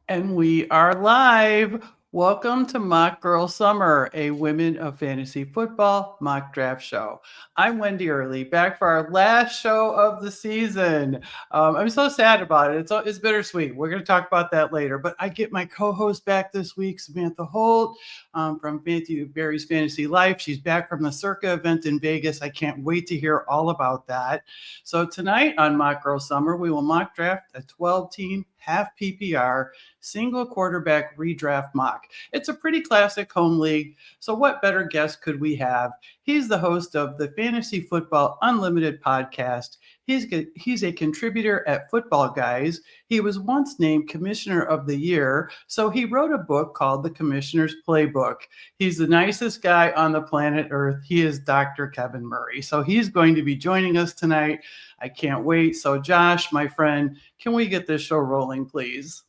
And we are live. Welcome to Mock Girl Summer, a Women of Fantasy Football mock draft show. I'm Wendi Earley, back for our last show of the season. I'm so sad about it. It's bittersweet. We're going to talk about that later. But I get my co-host back this week, Samantha Holt, from Barry's Fantasy Life. She's back from the Circa event in Vegas. I can't wait to hear all about that. So tonight on Mock Girl Summer, we will mock draft a 12-team half PPR single quarterback redraft mock. It's a pretty classic home league. So what better guest could we have? He's the host of the Fantasy Football Unlimited podcast. He's a contributor at Footballguys. He was once named Commissioner of the Year, so he wrote a book called The Commissioner's Playbook. He's the nicest guy on the planet Earth. He is Dr. Kevin Murray. So he's going to be joining us tonight. I can't wait. So Josh, my friend, can we get this show rolling, please?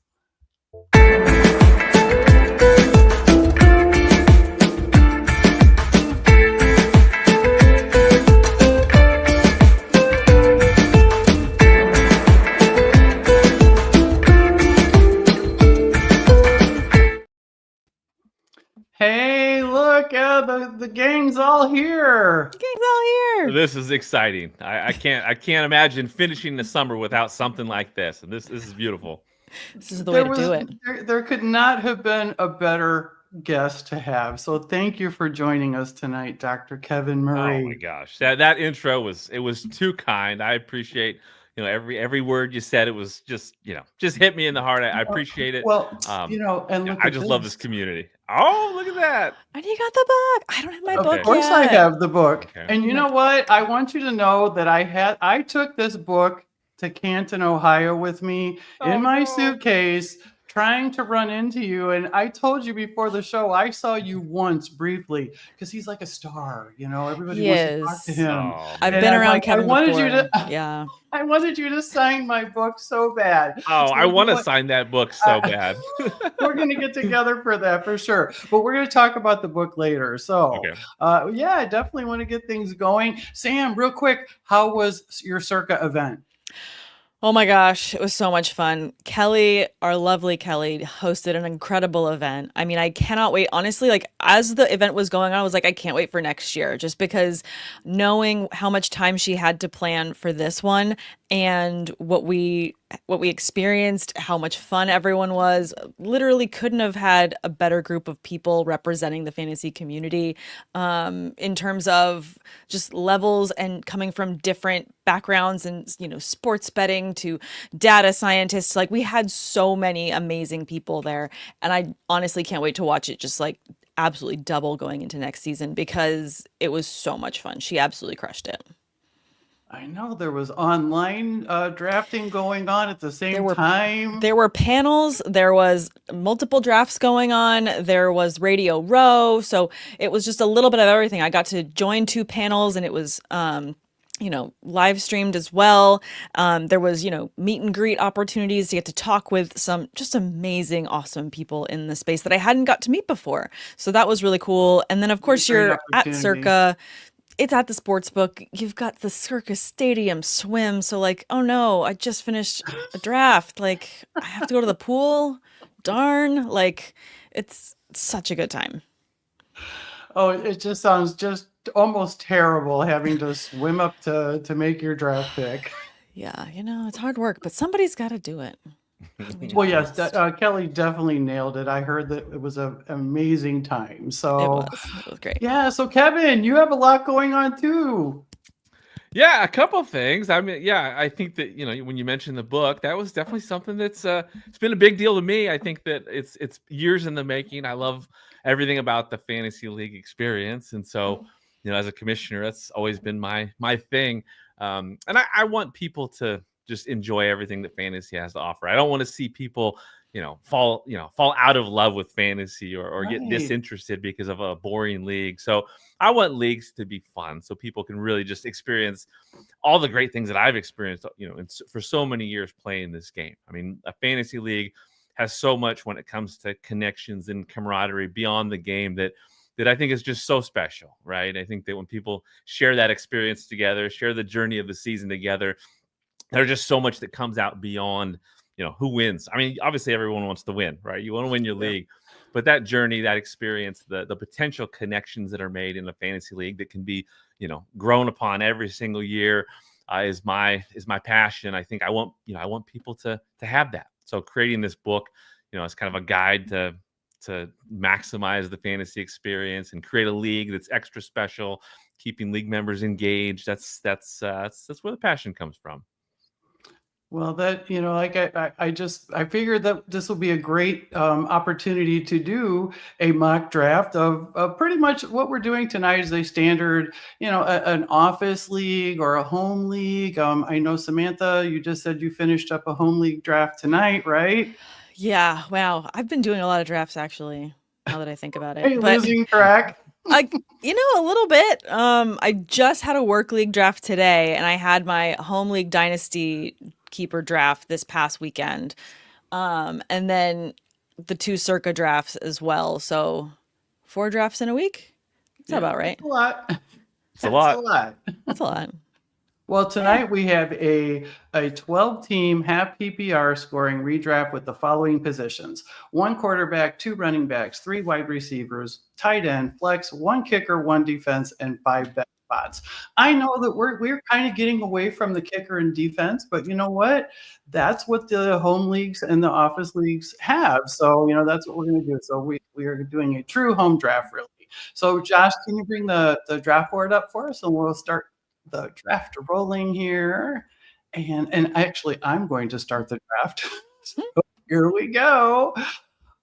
Hey, look, the gang's all here. The gang's all here. This is exciting. I can't imagine finishing the summer without something like this. And this is beautiful. This is the way to do it. There could not have been a better guest to have. So thank you for joining us tonight, Dr. Kevin Murray. Oh my gosh. That intro was too kind. I appreciate every word you said. It was just hit me in the heart. I appreciate it. Well, and I just love this community. Oh, look at that. And you got the book. I don't have my book yet. Of course I have the book. Okay. And you know what? I want you to know that I took this book to Canton, Ohio with me in my suitcase, trying to run into you. And I told you before the show, I saw you once briefly because he's like a star. Everybody wants to talk to him. Oh. I've been around Kevin before. Yeah. I wanted you to sign my book so bad. Oh, so I want to sign that book so bad. We're going to get together for that for sure. But we're going to talk about the book later. So, I definitely want to get things going. Sam, real quick, how was your Circa event? Oh my gosh, it was so much fun. Kelly, our lovely Kelly, hosted an incredible event. I mean, I cannot wait. Honestly, as the event was going on, I was like, I can't wait for next year, just because knowing how much time she had to plan for this one and what we experienced, how much fun everyone was, literally couldn't have had a better group of people representing the fantasy community in terms of just levels and coming from different backgrounds and, sports betting to data scientists. We had so many amazing people there. And I honestly can't wait to watch it just absolutely double going into next season because it was so much fun. She absolutely crushed it. I know there was online drafting going on at the same time. There were panels. There was multiple drafts going on. There was Radio Row. So it was just a little bit of everything. I got to join 2 panels and it was, live streamed as well. There was, meet and greet opportunities to get to talk with some just amazing, awesome people in the space that I hadn't got to meet before. So that was really cool. And then, of course, you're at Circa. It's at the sports book. You've got the Circa Stadium swim. So oh no, I just finished a draft. I have to go to the pool. Darn. It's such a good time. Oh, it just sounds just almost terrible having to swim up to make your draft pick. Yeah, it's hard work, but somebody's got to do it. Well, yes, Kelly definitely nailed it. I heard that it was an amazing time. So it was great. Yeah. So Kevin, you have a lot going on too. Yeah, a couple things. I mean, I think that when you mentioned the book, that was definitely something that's it's been a big deal to me. I think that it's years in the making. I love everything about the fantasy league experience, and so as a commissioner, that's always been my thing. And I want people to just enjoy everything that fantasy has to offer. I don't want to see people, fall out of love with fantasy or get disinterested because of a boring league. So I want leagues to be fun so people can really just experience all the great things that I've experienced, for so many years playing this game. I mean, a fantasy league has so much when it comes to connections and camaraderie beyond the game that I think is just so special, right? I think that when people share that experience together, share the journey of the season together, there's just so much that comes out beyond who wins. I mean, obviously everyone wants to win, right? You want to win your Yeah. league, but that journey, that experience, the potential connections that are made in a fantasy league that can be, grown upon every single year, is my passion. I think I want people to have that. So creating this book, as kind of a guide to maximize the fantasy experience and create a league that's extra special, keeping league members engaged. That's where the passion comes from. Well, that, like I figured that this will be a great opportunity to do a mock draft of pretty much what we're doing tonight is a standard, an office league or a home league. I know, Samantha, you just said you finished up a home league draft tonight, right? Yeah, wow. I've been doing a lot of drafts actually, now that I think about Are it. you But losing track? I, a little bit. I just had a work league draft today, and I had my home league dynasty keeper draft this past weekend. And then the 2 circa drafts as well. So 4 drafts in a week. That's about right. That's a lot. It's a lot. That's a lot. Well, tonight we have a 12-team half PPR scoring redraft with the following positions: 1 quarterback, 2 running backs, 3 wide receivers, tight end, flex, 1 kicker, 1 defense, and 5 bench spots. I know that we're kind of getting away from the kicker and defense, but you know what? That's what the home leagues and the office leagues have. So, that's what we're going to do. So we are doing a true home draft, really. So, Josh, can you bring the draft board up for us, and we'll start the draft rolling here. And actually, I'm going to start the draft. So here we go.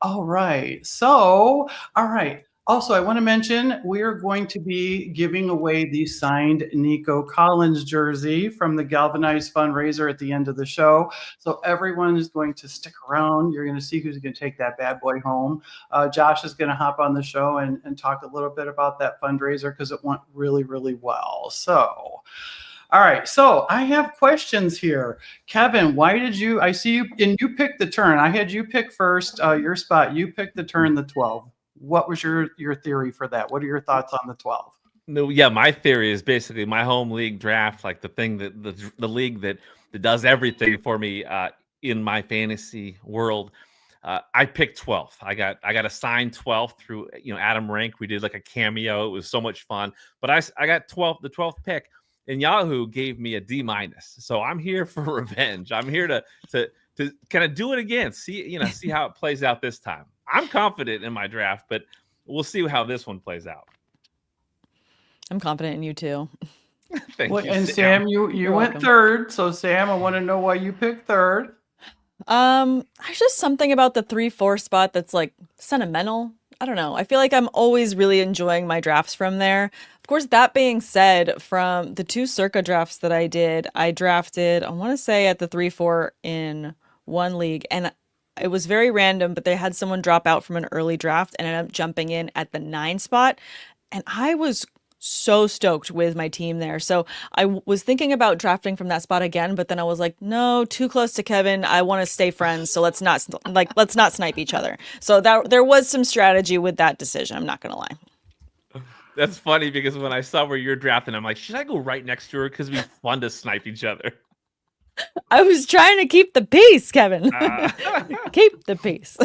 All right. So, all right. Also, I want to mention we are going to be giving away the signed Nico Collins jersey from the Galvanized fundraiser at the end of the show. So everyone is going to stick around. You're going to see who's going to take that bad boy home. Josh is going to hop on the show and talk a little bit about that fundraiser because it went really, really well. So, all right. So I have questions here. Kevin, I see you, and you picked the turn. I had you pick first, your spot. You picked the turn, the 12. What was your theory for that? What are your thoughts on the 12? No, yeah, my theory is basically my home league draft, like the thing that the league that does everything for me in my fantasy world. I picked 12th. I got assigned 12th through Adam Rank. We did like a cameo. It was so much fun. But I got the 12th pick, and Yahoo gave me a D-. So I'm here for revenge. I'm here to kind of do it again. See how it plays out this time. I'm confident in my draft, but we'll see how this one plays out. I'm confident in you too. Thank you, and Sam, you went welcome. third. So Sam, I want to know why you picked third. There's just something about the 3-4 spot that's like sentimental. I don't know. I feel like I'm always really enjoying my drafts from there. Of course, that being said, from the 2 circa drafts that I did, I drafted, I want to say at the 3-4 in one league, and it was very random, but they had someone drop out from an early draft and ended up jumping in at the 9 spot. And I was so stoked with my team there. So I was thinking about drafting from that spot again, but then I was like, no, too close to Kevin. I want to stay friends. So let's not snipe each other. So there was some strategy with that decision. I'm not going to lie. That's funny because when I saw where you're drafting, I'm like, should I go right next to her? Because it'd be fun to snipe each other. I was trying to keep the peace, Kevin. Keep the peace.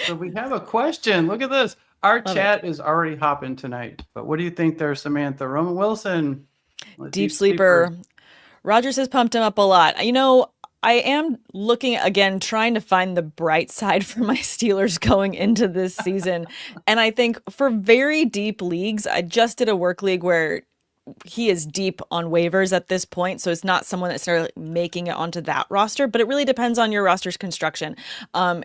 So we have a question. Look at this. Our chat is already hopping tonight. But what do you think there, Samantha? Roman Wilson. Deep sleeper. Rogers has pumped him up a lot. I am looking again, trying to find the bright side for my Steelers going into this season. And I think for very deep leagues, I just did a work league where he is deep on waivers at this point, so it's not someone that's necessarily making it onto that roster, but it really depends on your roster's construction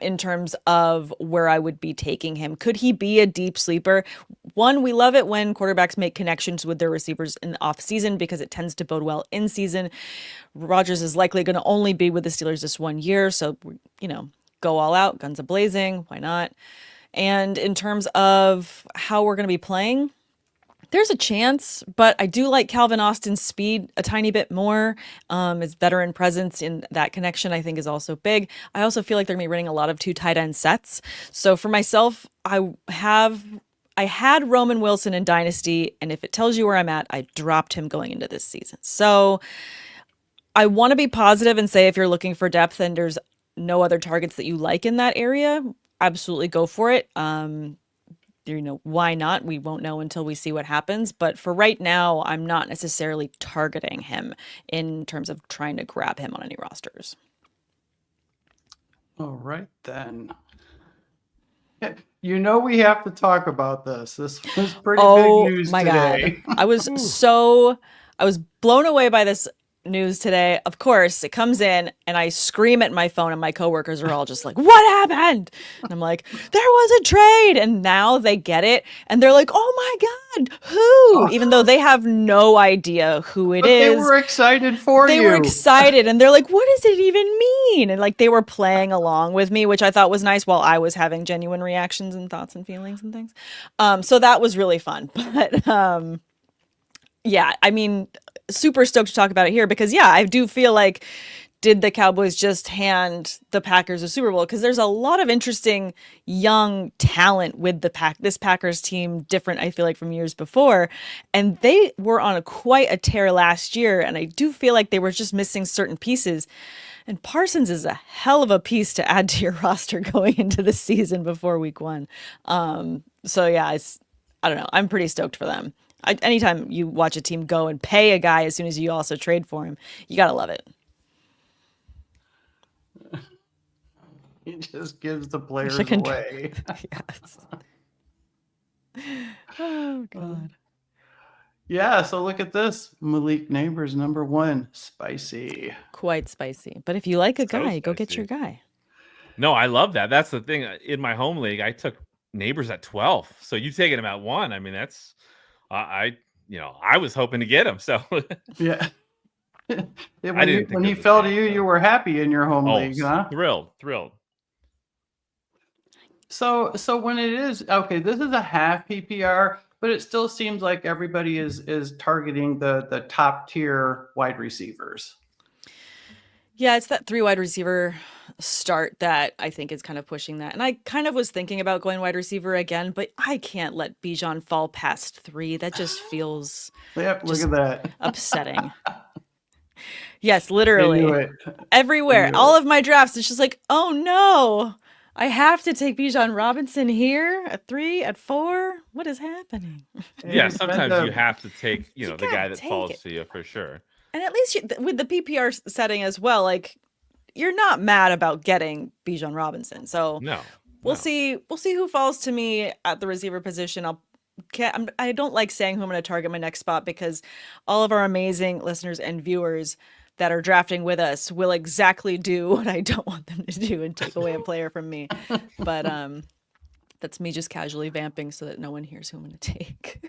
in terms of where I would be taking him. Could he be a deep sleeper? One, we love it when quarterbacks make connections with their receivers in the off season because it tends to bode well in season. Rodgers is likely going to only be with the Steelers this 1 year, so go all out, guns a-blazing, why not? And in terms of how we're going to be playing, there's a chance, but I do like Calvin Austin's speed a tiny bit more. His veteran presence in that connection, I think, is also big. I also feel like they're going to be running a lot of 2 tight end sets. So for myself, I had Roman Wilson in Dynasty, and if it tells you where I'm at, I dropped him going into this season. So I want to be positive and say if you're looking for depth and there's no other targets that you like in that area, absolutely go for it. Why not? We won't know until we see what happens. But for right now, I'm not necessarily targeting him in terms of trying to grab him on any rosters. All right, then. We have to talk about this. This was pretty big news today. God. I was blown away by this news today. Of course, it comes in and I scream at my phone and my coworkers are all just like, what happened? And I'm like, there was a trade. And now they get it. And they're like, oh my God, who? Even though they have no idea who it is. They were excited for you. They were excited. And they're like, what does it even mean? And like they were playing along with me, which I thought was nice while I was having genuine reactions and thoughts and feelings and things. So that was really fun. But yeah, I mean, super stoked to talk about it here because, yeah, I do feel like, did the Cowboys just hand the Packers a Super Bowl? Because there's a lot of interesting young talent with this Packers team, different, I feel like, from years before. And they were on quite a tear last year. And I do feel like they were just missing certain pieces. And Parsons is a hell of a piece to add to your roster going into the season before week 1. So, yeah, I don't know. I'm pretty stoked for them. Anytime you watch a team go and pay a guy as soon as you also trade for him, you got to love it. He just gives the players away. Yes. Oh, God. Yeah, so look at this. Malik Neighbors, number 1. Spicy. Quite spicy. But if you like a So guy, go get spicy. your guy. No, I love that. That's the thing. In my home league, I took Neighbors at 12. So you taking him at 1. I mean, that's I was hoping to get him. So yeah. When he was fell a to chance, you, though. you were happy in your home league, huh? Thrilled. So when it is okay, this is a half PPR, but it still seems like everybody is targeting the top tier wide receivers. Yeah, it's that 3 wide receiver start that I think is kind of pushing that. And I kind of was thinking about going wide receiver again, but I can't let Bijan fall past 3. That just feels Yep, look at that. upsetting. Yes, literally. I knew it. Everywhere. All of my drafts, it's just like, oh no, I have to take Bijan Robinson here at 3, at 4. What is happening? Yeah, sometimes you have to take, the guy that falls to you for sure. And at least with the PPR setting as well, like you're not mad about getting Bijan Robinson. So we'll see who falls to me at the receiver position. I don't like saying who I'm going to target my next spot because all of our amazing listeners and viewers that are drafting with us will exactly do what I don't want them to do and take away a player from me. But that's me just casually vamping so that no one hears who I'm going to take.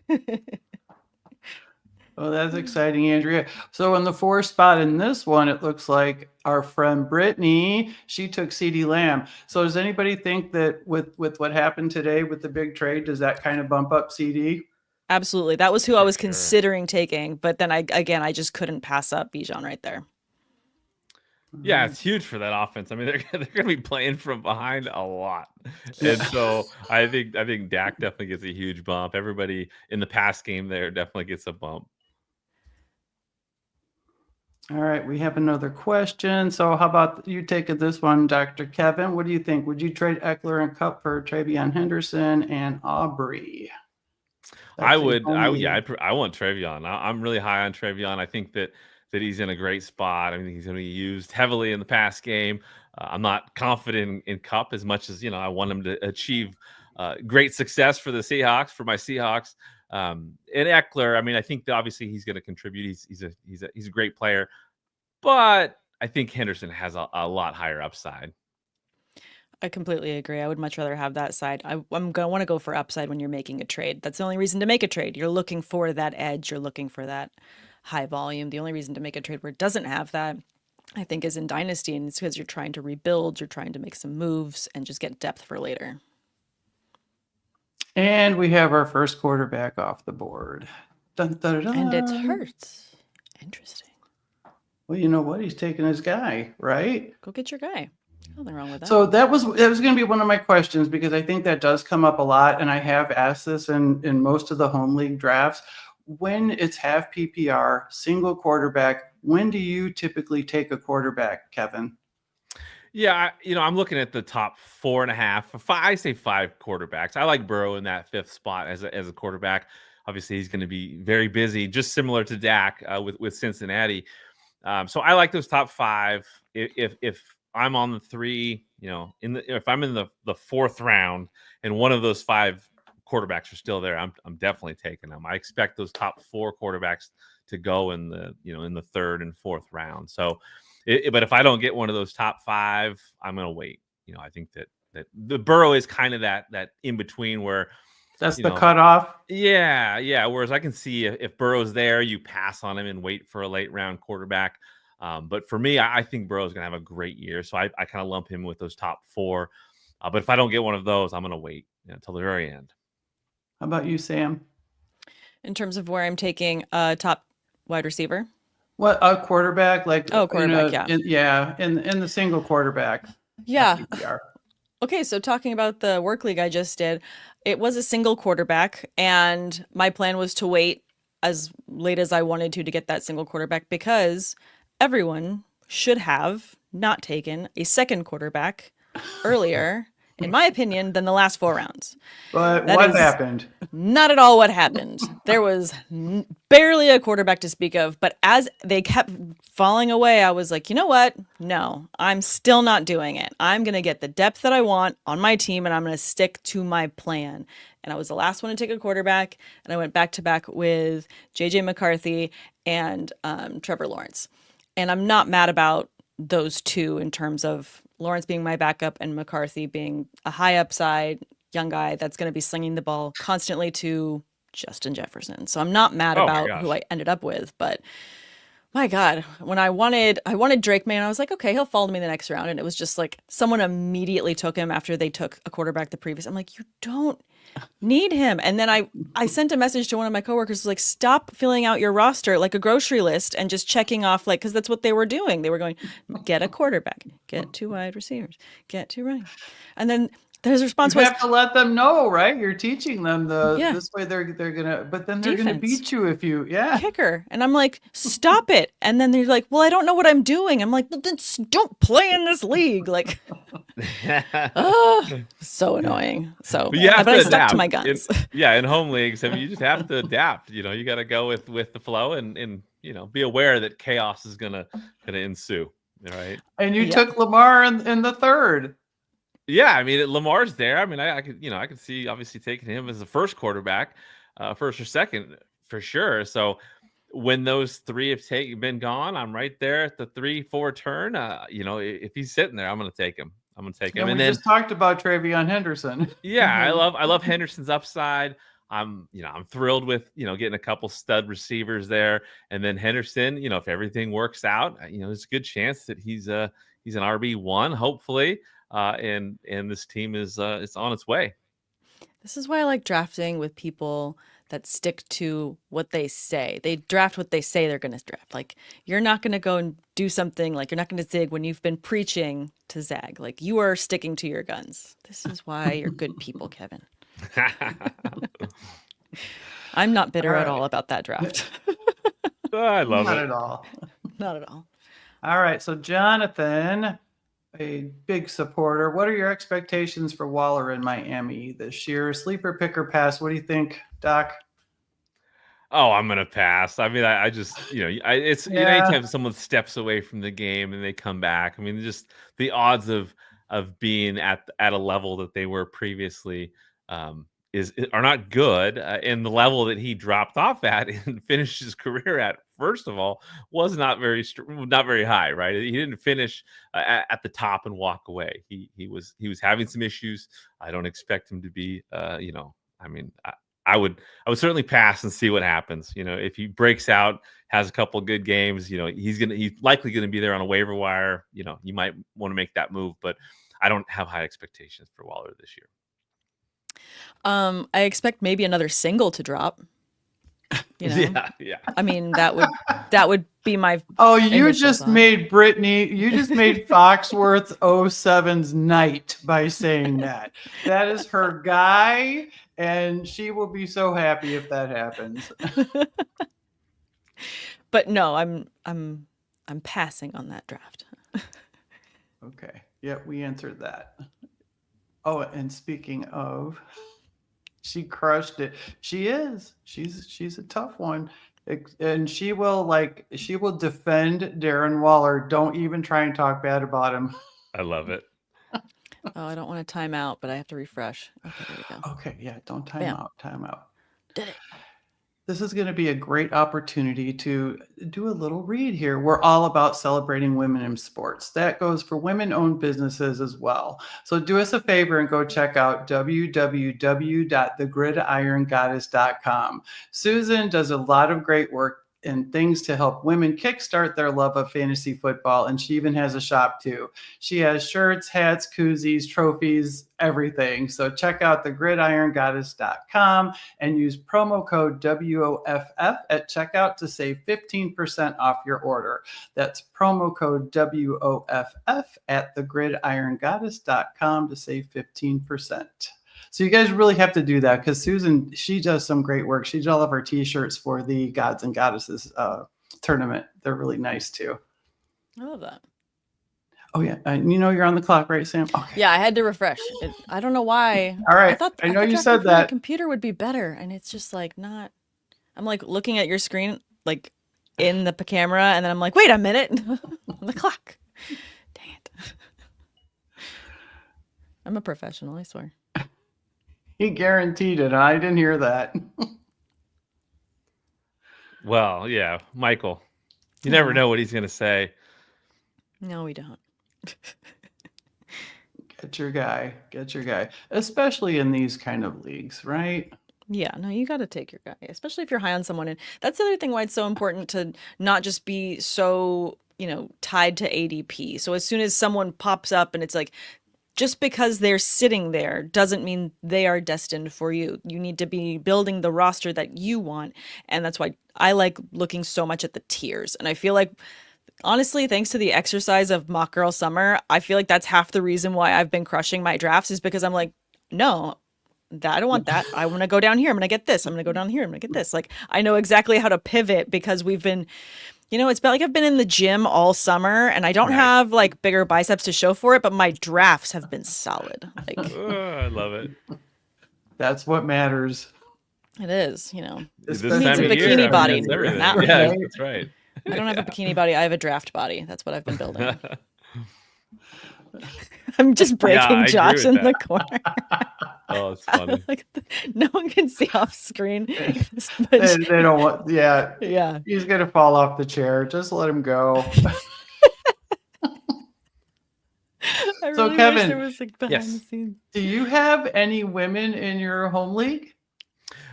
Oh, that's exciting, Andrea. So in the 4th spot in this one, it looks like our friend Brittany, she took CeeDee Lamb. So does anybody think that with what happened today with the big trade, does that kind of bump up CD? Absolutely. That was who I was considering taking. But then I just couldn't pass up Bijan right there. Yeah, it's huge for that offense. I mean, they're going to be playing from behind a lot. And so I think Dak definitely gets a huge bump. Everybody in the pass game there definitely gets a bump. All right, we have another question. So how about you take this one, Dr. Kevin? What do you think? Would you trade Eckler and Kupp for Travion Henderson and Aubrey? I would. I want Travion. I'm really high on Travion. I think that he's in a great spot. I mean, he's going to be used heavily in the pass game. I'm not confident in Kupp as much as I want him to achieve great success for the Seahawks, for my Seahawks. And Eckler, I mean, I think that obviously he's going to contribute. He's a great player, but I think Henderson has a lot higher upside. I completely agree. I would much rather have that side. I'm going to want to go for upside when you're making a trade. That's the only reason to make a trade. You're looking for that edge. You're looking for that high volume. The only reason to make a trade where it doesn't have that, I think, is in Dynasty. And it's because you're trying to rebuild. You're trying to make some moves and just get depth for later. And we have our first quarterback off the board. Dun, dun, dun. And it hurts. Interesting. Well, you know what? He's taking his guy, right? Go get your guy. Nothing wrong with that. So that was going to be one of my questions because I think that does come up a lot. And I have asked this in most of the home league drafts. when it's half PPR, single quarterback, when do you typically take a quarterback, Kevin? Yeah, I'm looking at the top 4.5. I say 5 quarterbacks. I like Burrow in that 5th spot as a quarterback. Obviously, he's going to be very busy, just similar to Dak with Cincinnati. So I like those top 5. If I'm on the 3, if I'm in the 4th round and one of those 5 quarterbacks are still there, I'm definitely taking them. I expect those top 4 quarterbacks to go in the 3rd and 4th round. So, but if I don't get one of those top 5, I'm going to wait. I think that the Burrow is kind of that in between where that's the cutoff. Yeah. Whereas I can see if Burrow's there, you pass on him and wait for a late round quarterback. But for me, I think Burrow's going to have a great year. So I kind of lump him with those top 4. But if I don't get one of those, I'm going to wait until the very end. How about you, Sam? In terms of where I'm taking a top wide receiver? What, a quarterback? Quarterback, in the single quarterback. Yeah. Okay, so talking about the work league I just did, it was a single quarterback, and my plan was to wait as late as I wanted to get that single quarterback because everyone should have not taken a second quarterback earlier, in my opinion, than the last 4 rounds. But what happened? Not at all what happened. There was barely a quarterback to speak of, but as they kept falling away, I was like, you know what? No, I'm still not doing it. I'm going to get the depth that I want on my team, and I'm going to stick to my plan. And I was the last one to take a quarterback, and I went back to back with JJ McCarthy and Trevor Lawrence. And I'm not mad about those two in terms of Lawrence being my backup and McCarthy being a high upside young guy that's going to be slinging the ball constantly to Justin Jefferson. So I'm not mad about who I ended up with, but my God, when I wanted Drake May, and I was like, okay, he'll fall to me in the next round. And it was just like someone immediately took him after they took a quarterback the previous. I'm like, you don't need him. And then I sent a message to one of my coworkers, like, stop filling out your roster like a grocery list and just checking off, like, because that's what they were doing. They were going, get a quarterback, get 2 wide receivers, get 2 running. And then his response was, you have to let them know, right? You're teaching them this way they're gonna, but then they're gonna beat you if you kicker. And I'm like, stop it. And then they're like, well, I don't know what I'm doing. I'm like, well, then don't play in this league. Like, so annoying. So but I stuck to my guns. In home leagues, you just have to adapt. You got to go with the flow and be aware that chaos is gonna ensue. Right. And you took Lamar in the 3rd. Yeah, Lamar's there. I could see obviously taking him as the first quarterback, first or second for sure. So when those 3 have been gone, I'm right there at the 3-4 turn. If he's sitting there, I'm going to take him. And we just talked about Travion Henderson. Yeah, I love Henderson's upside. I'm thrilled with getting a couple stud receivers there, and then Henderson. If everything works out, there's a good chance that he's an RB1, hopefully. And this team is it's on its way. This is why I like drafting with people that stick to what they say. They draft what they say they're going to draft. Like, you're not going to go and do something, like, you're not going to zig when you've been preaching to zag. Like, you are sticking to your guns. This is why you're good people, Kevin. I'm not bitter at all about that draft. I love it. Not at all. Not at all. All right. So, Jonathan, a big supporter. What are your expectations for Waller in Miami this year? Sleeper, pick, or pass? What do you think, Doc? Oh, I'm gonna pass. I just it's anytime someone steps away from the game and they come back. Just the odds of being at a level that they were previously are not good, and the level that he dropped off at and finished his career at, first of all, was not very high, right? He didn't finish at the top and walk away. He was having some issues. I don't expect him to be I would certainly pass and see what happens. If he breaks out, has a couple of good games, he's likely gonna be there on a waiver wire. You might want to make that move, but I don't have high expectations for Waller this year. I expect maybe another single to drop. You know, Yeah. I mean, that would be my Oh, you initial just thought. made Foxworth 07's night by saying that. That is her guy, and she will be so happy if that happens. But no, I'm passing on that draft. Okay. Yep, we answered that. Oh, and speaking of, she crushed it. She is. She's a tough one. And she will defend Darren Waller. Don't even try and talk bad about him. I love it. Oh, I don't want to time out, but I have to refresh. Okay, there we go. Okay, yeah, don't time Bam. out. Time out. Did it. This is going to be a great opportunity to do a little read here. We're all about celebrating women in sports. That goes for women-owned businesses as well. So do us a favor and go check out www.thegridirongoddess.com. Susan does a lot of great work and things to help women kickstart their love of fantasy football. And she even has a shop too. She has shirts, hats, koozies, trophies, everything. So check out thegridirongoddess.com and use promo code WOFF at checkout to save 15% off your order. That's promo code WOFF at thegridirongoddess.com to save 15%. So you guys really have to do that because Susan, she does some great work. She did all of our t-shirts for the Gods and Goddesses tournament. They're really nice too. I love that. Oh yeah, you're on the clock, right, Sam? Okay. Yeah, I had to refresh. I don't know why. All right. I know thought you drafting said from my that. computer would be better, and it's just like not. I'm like looking at your screen, like in the camera, and then I'm like, wait a minute, on the clock. Dang it. I'm a professional, I swear. He guaranteed it. I didn't hear that. Well, yeah, Michael. You never know what he's going to say. No, we don't. Get your guy. Especially in these kind of leagues, right? Yeah, no, you got to take your guy, especially if you're high on someone. And that's the other thing why it's so important to not just be so, tied to ADP. So as soon as someone pops up and it's like, just because they're sitting there doesn't mean they are destined for you. You need to be building the roster that you want. And that's why I like looking so much at the tiers. And I feel like, honestly, thanks to the exercise of Mock Girl Summer, I feel like that's half the reason why I've been crushing my drafts is because I'm like, no, I don't want that. I want to go down here. I'm going to get this. I'm going to go down here. I'm going to get this. Like, I know exactly how to pivot because we've been, it's like I've been in the gym all summer and I don't have like bigger biceps to show for it, but my drafts have been solid. Like, I love it. That's what matters. It is, This Who needs time a of year, bikini body? that's everything. Not Yeah, me. that's right. I don't have a bikini body. I have a draft body. That's what I've been building. I'm just breaking I agree Josh with in that. the corner. Oh, it's funny. Like, no one can see off screen. They don't want. Yeah. Yeah. He's gonna fall off the chair. Just let him go. I So, really Kevin, wish there was like behind yes. the scenes. Do you have any women in your home league?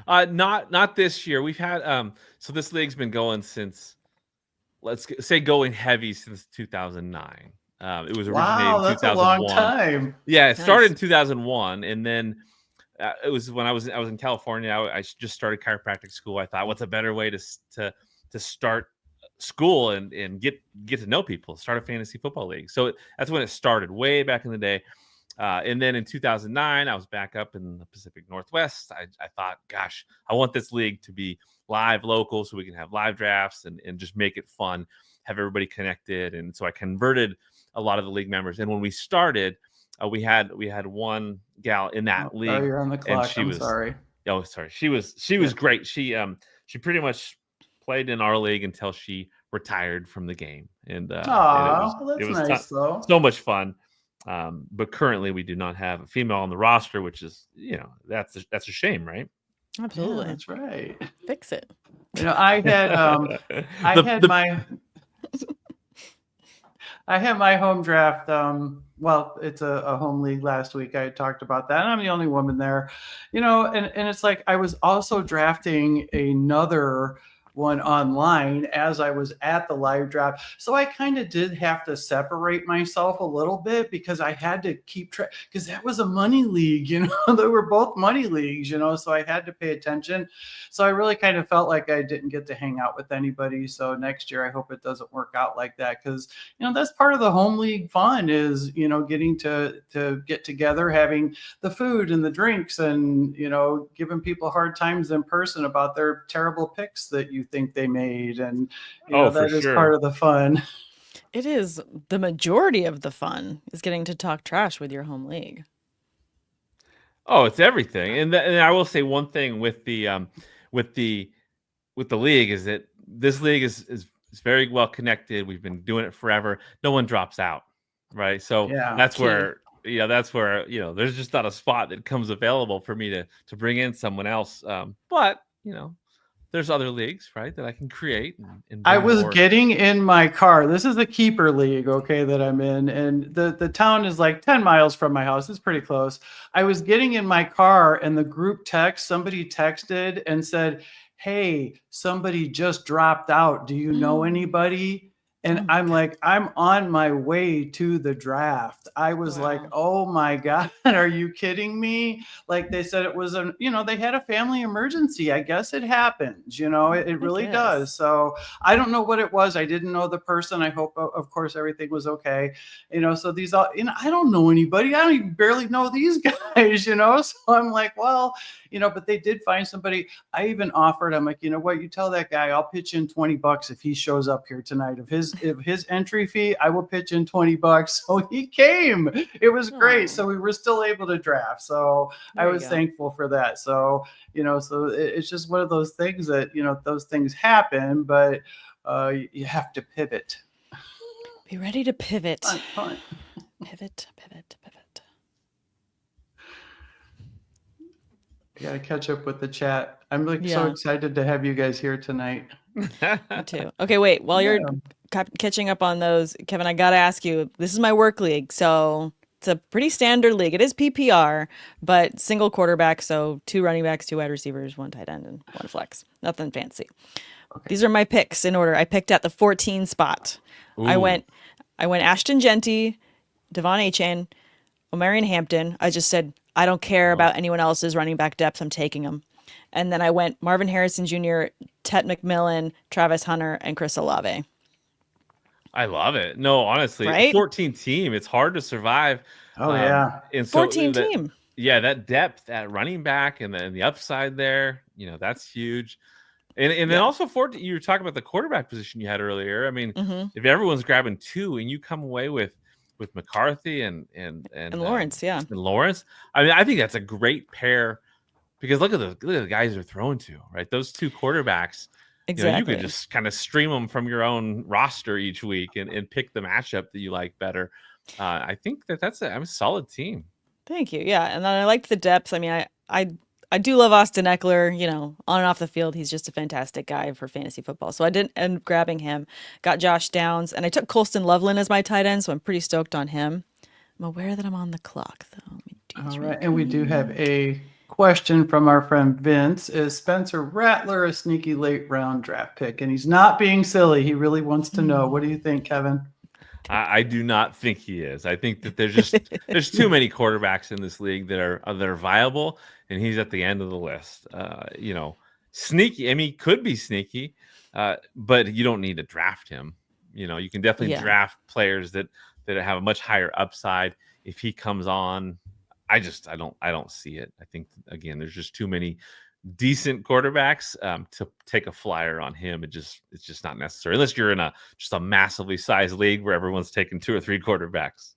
Not this year. We've had so this league's been going since say going heavy since 2009. It was originated Wow, in that's a 2001. long time. Yeah, it started Nice. in 2001, and then it was when I was in California. I just started chiropractic school. I thought, what's a better way to start school and get to know people? Start a fantasy football league. So that's when it started, way back in the day. And then in 2009, I was back up in the Pacific Northwest. I thought, gosh, I want this league to be live, local, so we can have live drafts and just make it fun, have everybody connected. And so I converted a lot of the league members. And when we started, we had one gal in that league. Oh, you're on the clock. I'm sorry. Oh, sorry. She was great. She pretty much played in our league until she retired from the game. And it was nice though. so much fun. But currently we do not have a female on the roster, which is, that's a shame, right? Absolutely. Yeah, that's right. Fix it. I had my home draft. Well, it's a home league last week. I talked about that. And I'm the only woman there, and it's like I was also drafting another one online as I was at the live draft. So I kind of did have to separate myself a little bit because I had to keep track, because that was a money league, they were both money leagues, so I had to pay attention. So I really kind of felt like I didn't get to hang out with anybody. So next year, I hope it doesn't work out like that, because, that's part of the home league fun is, getting to get together, having the food and the drinks, and, giving people hard times in person about their terrible picks that you think they made. And, that is part of the fun. It is. The majority of the fun is getting to talk trash with your home league. Oh, it's everything. And I will say one thing with the league is that this league is very well connected. We've been doing it forever. No one drops out, right? So that's where there's just not a spot that comes available for me to bring in someone else. But there's other leagues, right, that I can create. And I was getting in my car. This is the keeper league, okay, that I'm in. And the town is like 10 miles from my house. It's pretty close. I was getting in my car, and the group text, somebody texted and said, "Hey, somebody just dropped out. Do you know anybody?" And I'm like, I'm on my way to the draft. I was like, oh my God, are you kidding me? Like, they said it was they had a family emergency. I guess it happens, it really does. So I don't know what it was. I didn't know the person. I hope, of course, everything was okay. So these all, I don't know anybody. I don't even barely know these guys, So I'm like, well, but they did find somebody. I even offered, I'm like, you know what, you tell that guy, I'll pitch in $20 if he shows up here tonight. If his entry fee, I will pitch in $20. So he came. It was great. So we were still able to draft. So I was thankful for that. So, so it's just one of those things that, those things happen, but you have to pivot. Be ready to pivot. Fun. Pivot. I got to catch up with the chat. I'm so excited to have you guys here tonight. Me too. Okay, wait. While you're catching up on those, Kevin, I got to ask you, this is my work league. So it's a pretty standard league. It is PPR, but single quarterback. So 2 running backs, 2 wide receivers, 1 tight end, and 1 flex. Nothing fancy. Okay. These are my picks in order. I picked at the 14 spot. Ooh. I went Ashton Genty, Devon Achane, Omarion Hampton. I just said, I don't care about anyone else's running back depth. I'm taking them. And then I went Marvin Harrison Jr., Tet McMillan, Travis Hunter, and Chris Olave. I love it. No, honestly, right? 14 team. It's hard to survive. Oh, yeah. And so 14 team. Yeah, that depth at running back and then the upside there, that's huge. And then also you were talking about the quarterback position you had earlier. I mean, if everyone's grabbing 2 and you come away with McCarthy and Lawrence, and Lawrence. I mean, I think that's a great pair because look at the guys they're throwing to, right? Those 2 quarterbacks. Exactly. You could just kind of stream them from your own roster each week and pick the matchup that you like better. I think that's a solid team. Thank you. Yeah, and then I liked the depth. I mean, I do love Austin Eckler, on and off the field. He's just a fantastic guy for fantasy football. So I didn't end up grabbing him. Got Josh Downs, and I took Colston Loveland as my tight end, so I'm pretty stoked on him. I'm aware that I'm on the clock, though. All right, and we do have a question from our friend Vince. Is Spencer Rattler a sneaky late round draft pick? And he's not being silly. He really wants to know. What do you think, Kevin? I do not think he is. I think that there's too many quarterbacks in this league that are viable, and he's at the end of the list. Sneaky. I mean, he could be sneaky, but you don't need to draft him. You can definitely draft players that have a much higher upside. If he comes on, I don't see it. I think again, there's just too many decent quarterbacks to take a flyer on him. It's just not necessary unless you're in just a massively sized league where everyone's taking 2 or 3 quarterbacks.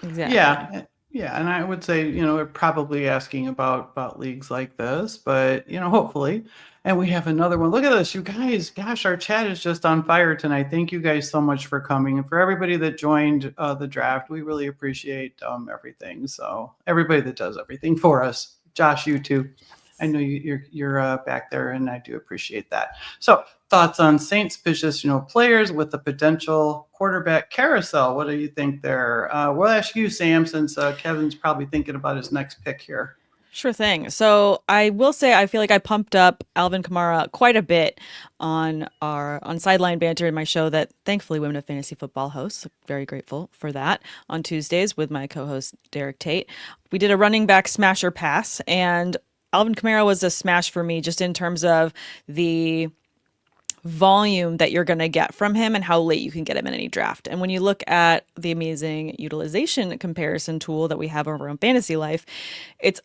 Exactly. Yeah, and I would say we're probably asking about leagues like this, but hopefully. And we have another one. Look at this, you guys. Gosh, our chat is just on fire tonight. Thank you guys so much for coming, and for everybody that joined the draft. We really appreciate everything. So everybody that does everything for us. Josh, you too. I know you're back there, and I do appreciate that. So, thoughts on Saints positional players with the potential quarterback carousel? What do you think there? We'll ask you, Sam, since Kevin's probably thinking about his next pick here. Sure thing. So I will say I feel like I pumped up Alvin Kamara quite a bit on Sideline Banter in my show that thankfully Women of Fantasy Football hosts. Very grateful for that on Tuesdays with my co-host Derek Tate. We did a running back smasher pass, and Alvin Kamara was a smash for me just in terms of the volume that you're going to get from him and how late you can get him in any draft. And when you look at the amazing utilization comparison tool that we have over on Fantasy Life, it's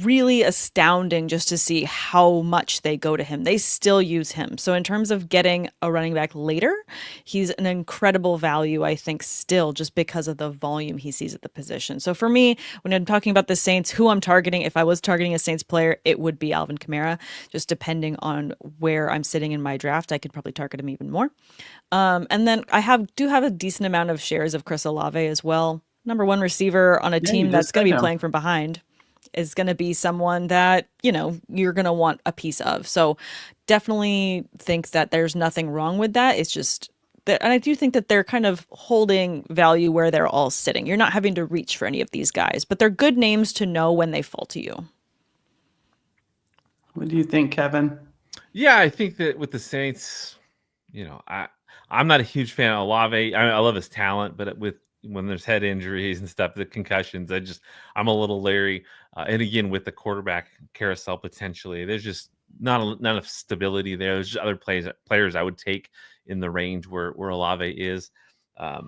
really astounding just to see how much they go to him. They still use him. So in terms of getting a running back later, he's an incredible value, I think, still just because of the volume he sees at the position. So for me, when I'm talking about the Saints, who I'm targeting, if I was targeting a Saints player, it would be Alvin Kamara. Just depending on where I'm sitting in my draft, I could probably target him even more. And then I do have a decent amount of shares of Chris Olave as well. Number one receiver on a team that's going to be playing from behind is going to be someone that, you're going to want a piece of. So definitely think that there's nothing wrong with that. It's just that, and I do think that they're kind of holding value where they're all sitting. You're not having to reach for any of these guys, but they're good names to know when they fall to you. What do you think, Kevin? Yeah, I think that with the Saints, I'm not a huge fan of Olave. I love his talent, but when there's head injuries and stuff, the concussions, I'm a little leery. And again, with the quarterback carousel potentially, there's just not enough stability there. There's just other players I would take in the range where Olave is. Here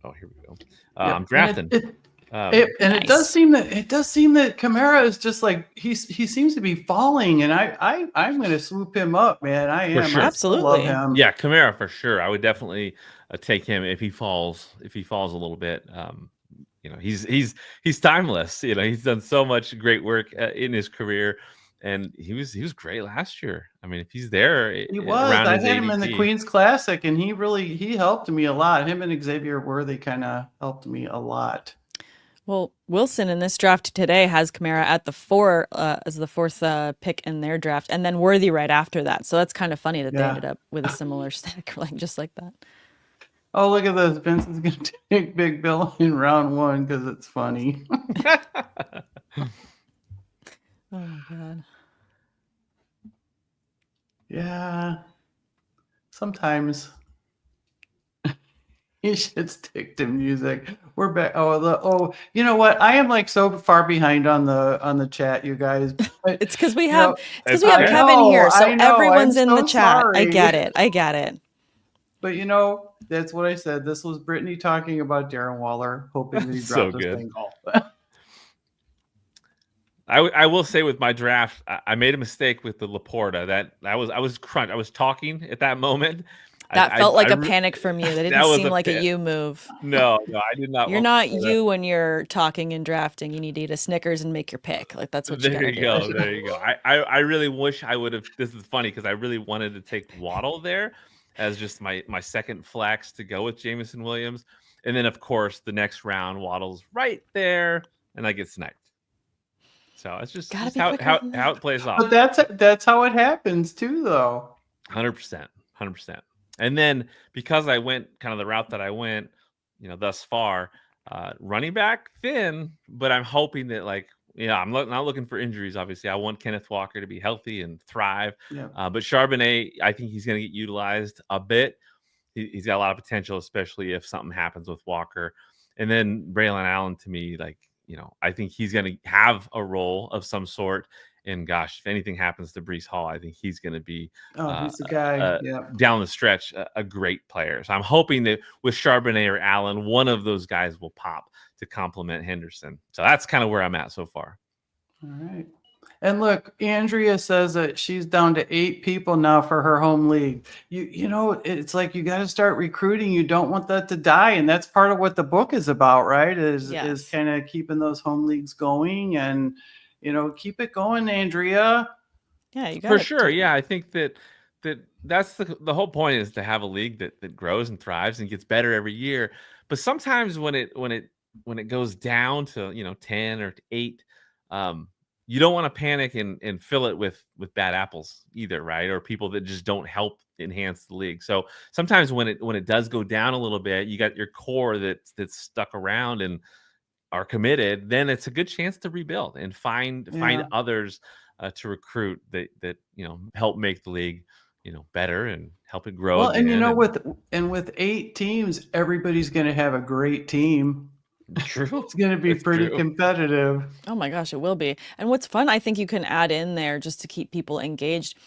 we go. I'm drafting. It does seem that Kamara is just like he seems to be falling, and I'm going to swoop him up, man. I am. Sure. Absolutely. I love him. Yeah, Kamara for sure. I would definitely take him if he falls. If he falls a little bit, he's timeless. He's done so much great work in his career, and he was great last year. I mean, if he's there, he was. I had him in the Queen's Classic, and he helped me a lot. Him and Xavier Worthy kind of helped me a lot. Well, Wilson in this draft today has Kamara at the 4 as the fourth pick in their draft, and then Worthy right after that. So that's kind of funny that they ended up with a similar stack, just like that. Oh, look at this. Vincent's going to take Big Bill in round 1 because it's funny. Oh, my God. Yeah. Sometimes you should stick to music. We're back. You know what? I am like so far behind on the chat, you guys. But, it's because we have Kevin here, so everyone's in the chat. Sorry. I get it. But that's what I said. This was Brittany talking about Darren Waller, hoping that he dropped his Bengal. I will say with my draft, I made a mistake with the Laporta. I was crunch. I was talking at that moment. That felt like a panic from you. That didn't seem like a you move. No, I did not. You're not you when you're talking and drafting. You need to eat a Snickers and make your pick. Like that's what you gotta do. There you go. I really wish I would have. This is funny because I really wanted to take Waddle there as just my second flex to go with Jameson Williams, and then of course the next round Waddle's right there, and I get sniped. So it's just how it plays off. But that's how it happens too, though. 100%. And then because I went kind of the route that I went, thus far, running back thin, but I'm hoping that I'm not looking for injuries. Obviously, I want Kenneth Walker to be healthy and thrive. Yeah. But Charbonnet, I think he's going to get utilized a bit. He's got a lot of potential, especially if something happens with Walker. And then Braylon Allen, to me, I think he's going to have a role of some sort. And gosh, if anything happens to Breece Hall, I think he's going to be he's the guy down the stretch, a great player. So I'm hoping that with Charbonnet or Allen, one of those guys will pop to complement Henderson. So that's kind of where I'm at so far. All right. And look, Andrea says that she's down to 8 people now for her home league. It's like you got to start recruiting. You don't want that to die. And that's part of what the book is about, right? Is kind of keeping those home leagues going and keep it going, Andrea. Yeah, you got for sure. Yeah, I think that's the whole point is to have a league that grows and thrives and gets better every year. But sometimes when it goes down to 10 or 8, you don't want to panic and fill it with bad apples either, right? Or people that just don't help enhance the league. So sometimes when it does go down a little bit, you got your core that's stuck around and are committed, then it's a good chance to rebuild and find others to recruit that help make the league better and help it grow Well, again. and with 8 teams, everybody's going to have a great team. True. It's going to be pretty competitive. Oh my gosh, it will be. And what's fun, I think you can add in there just to keep people engaged.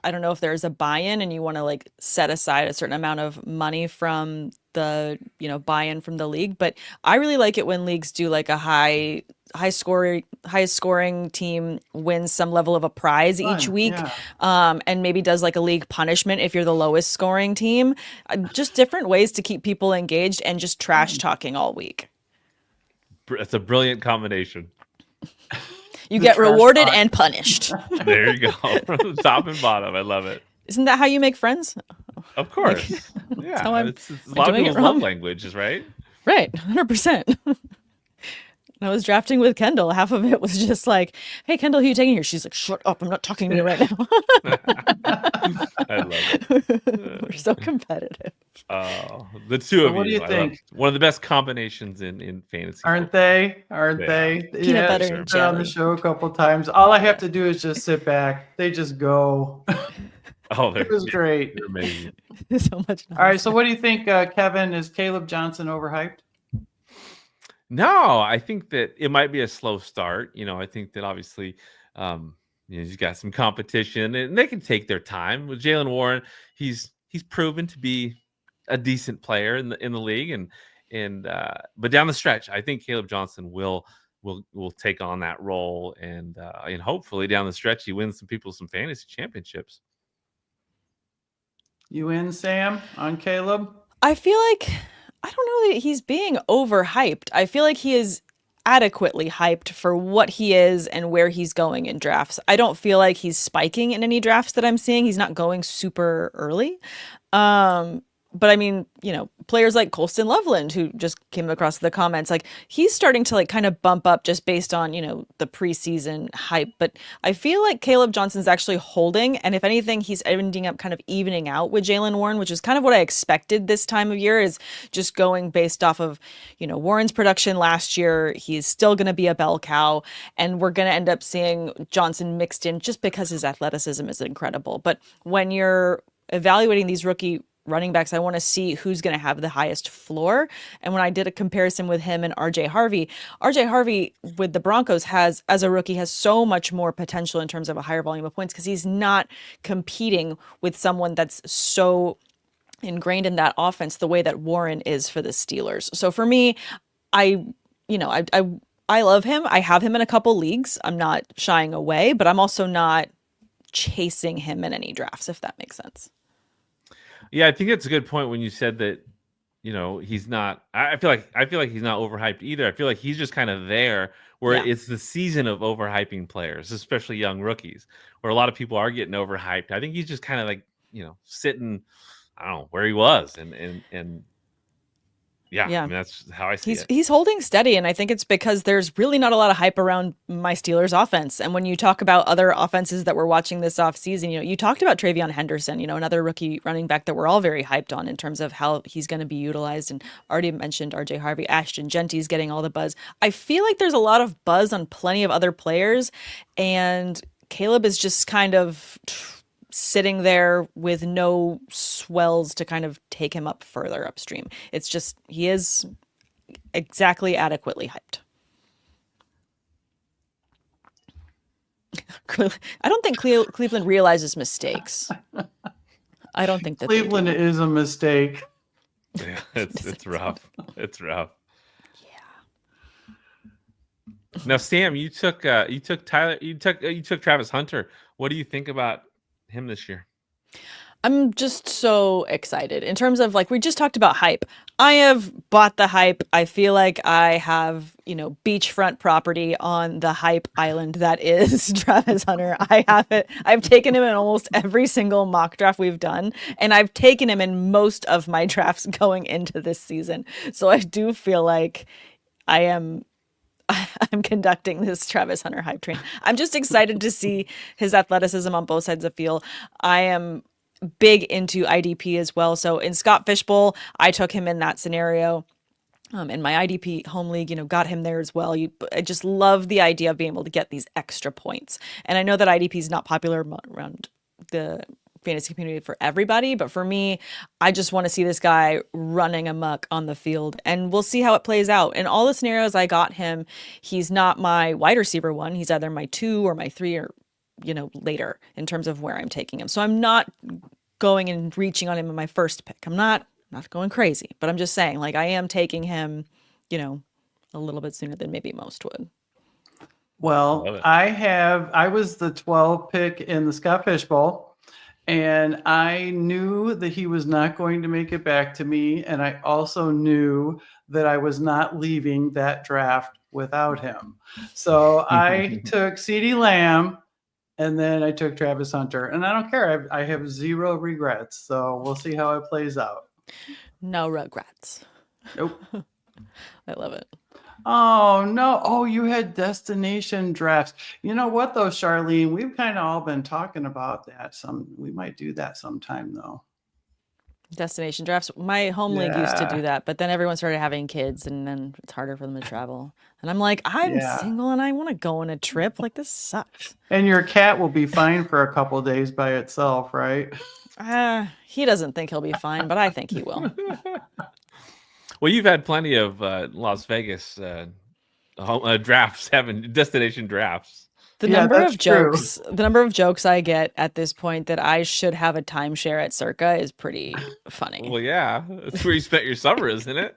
I don't know if there's a buy-in and you want to like set aside a certain amount of money from the, buy-in from the league, but I really like it when leagues do like a highest scoring team wins some level of a prize each week. And maybe does like a league punishment if you're the lowest scoring team. Just different ways to keep people engaged and just trash talking all week. It's a brilliant combination. You get rewarded and punished. There you go. From top and bottom. I love it. Isn't that how you make friends? Of course. Yeah. It's a lot of people's love languages, right? Right. 100%. I was drafting with Kendall. Half of it was just like, hey, Kendall, who are you taking here? She's like, shut up. I'm not talking to you right now. I love it. We're so competitive. Oh, the two of you. What do you think? One of the best combinations in fantasy. Aren't they? Peanut butter and jelly. On the show a couple times. All I have to do is just sit back. They just go. Oh, it was great. They're amazing. So much. All right. So what do you think, Kevin? Is Kaleb Johnson overhyped? No, I think that it might be a slow start. I think that obviously, he's got some competition, and they can take their time. With Jaylen Warren, he's proven to be a decent player in the league, but down the stretch, I think Kaleb Johnson will take on that role, and hopefully down the stretch he wins some fantasy championships. You in, Sam, on Kaleb? I feel like I don't know that he's being overhyped. I feel like he is adequately hyped for what he is and where he's going in drafts. I don't feel like he's spiking in any drafts that I'm seeing. He's not going super early. But I mean, players like Colston Loveland, who just came across the comments, like he's starting to like kind of bump up just based on, the preseason hype. But I feel like Kaleb Johnson's actually holding. And if anything, he's ending up kind of evening out with Jaylen Warren, which is kind of what I expected this time of year, is just going based off of, Warren's production last year. He's still going to be a bell cow. And we're going to end up seeing Johnson mixed in just because his athleticism is incredible. But when you're evaluating these rookie running backs, I want to see who's going to have the highest floor. And when I did a comparison with him and RJ Harvey with the Broncos as a rookie has so much more potential in terms of a higher volume of points because he's not competing with someone that's so ingrained in that offense the way that Warren is for the Steelers. So for me, I love him. I have him in a couple leagues. I'm not shying away, but I'm also not chasing him in any drafts, if that makes sense. Yeah, I think that's a good point when you said that, he's not. I feel like he's not overhyped either. I feel like he's just kind of there where it's the season of overhyping players, especially young rookies, where a lot of people are getting overhyped. I think he's just kind of like, sitting, I don't know, where he was, and yeah, I mean, that's how I see it. He's holding steady, and I think it's because there's really not a lot of hype around my Steelers offense. And when you talk about other offenses that we're watching this offseason, you talked about Travion Henderson, another rookie running back that we're all very hyped on in terms of how he's going to be utilized. And already mentioned RJ Harvey, Ashton Genty's getting all the buzz. I feel like there's a lot of buzz on plenty of other players, and Kaleb is just kind of sitting there with no swells to kind of take him up further upstream. It's just, he is exactly adequately hyped. I don't think Cleveland realizes mistakes. I don't think that Cleveland is a mistake. Yeah, it's rough. It's rough. Yeah. Now, Sam, you took Travis Hunter. What do you think about him this year? I'm just so excited in terms of, like, we just talked about hype. I have bought the hype. I feel like I have, beachfront property on the hype island that is Travis Hunter. I have it. I've taken him in almost every single mock draft we've done, and I've taken him in most of my drafts going into this season. So I do feel like I'm conducting this Travis Hunter hype train. I'm just excited to see his athleticism on both sides of the field. I am big into IDP as well. So in Scott Fishbowl, I took him in that scenario. In my IDP home league, got him there as well. I just love the idea of being able to get these extra points. And I know that IDP is not popular around the fantasy community for everybody, but for me, I just want to see this guy running amok on the field, and we'll see how it plays out. In all the scenarios I got him, he's not my wide receiver one. He's either my 2 or my 3 or, later in terms of where I'm taking him. So I'm not going and reaching on him in my first pick. I'm not going crazy, but I'm just saying, like, I am taking him, a little bit sooner than maybe most would. Well, I was the 12 pick in the Scott Fish Bowl, and I knew that he was not going to make it back to me. And I also knew that I was not leaving that draft without him. So I took CeeDee Lamb, and then I took Travis Hunter, and I don't care. I have zero regrets. So we'll see how it plays out. No regrets. Nope. I love it. Oh, no. Oh, you had destination drafts. You know what, though, Charlene? We've kind of all been talking about that. We might do that sometime, though. Destination drafts. My home league used to do that, but then everyone started having kids, and then it's harder for them to travel. And I'm like, I'm single, and I want to go on a trip. Like, this sucks. And your cat will be fine for a couple of days by itself, right? He doesn't think he'll be fine, but I think he will. Well, you've had plenty of Las Vegas drafts, having destination drafts. The number of jokes I get at this point that I should have a timeshare at Circa is pretty funny. Well, yeah, that's where you spent your summer, isn't it?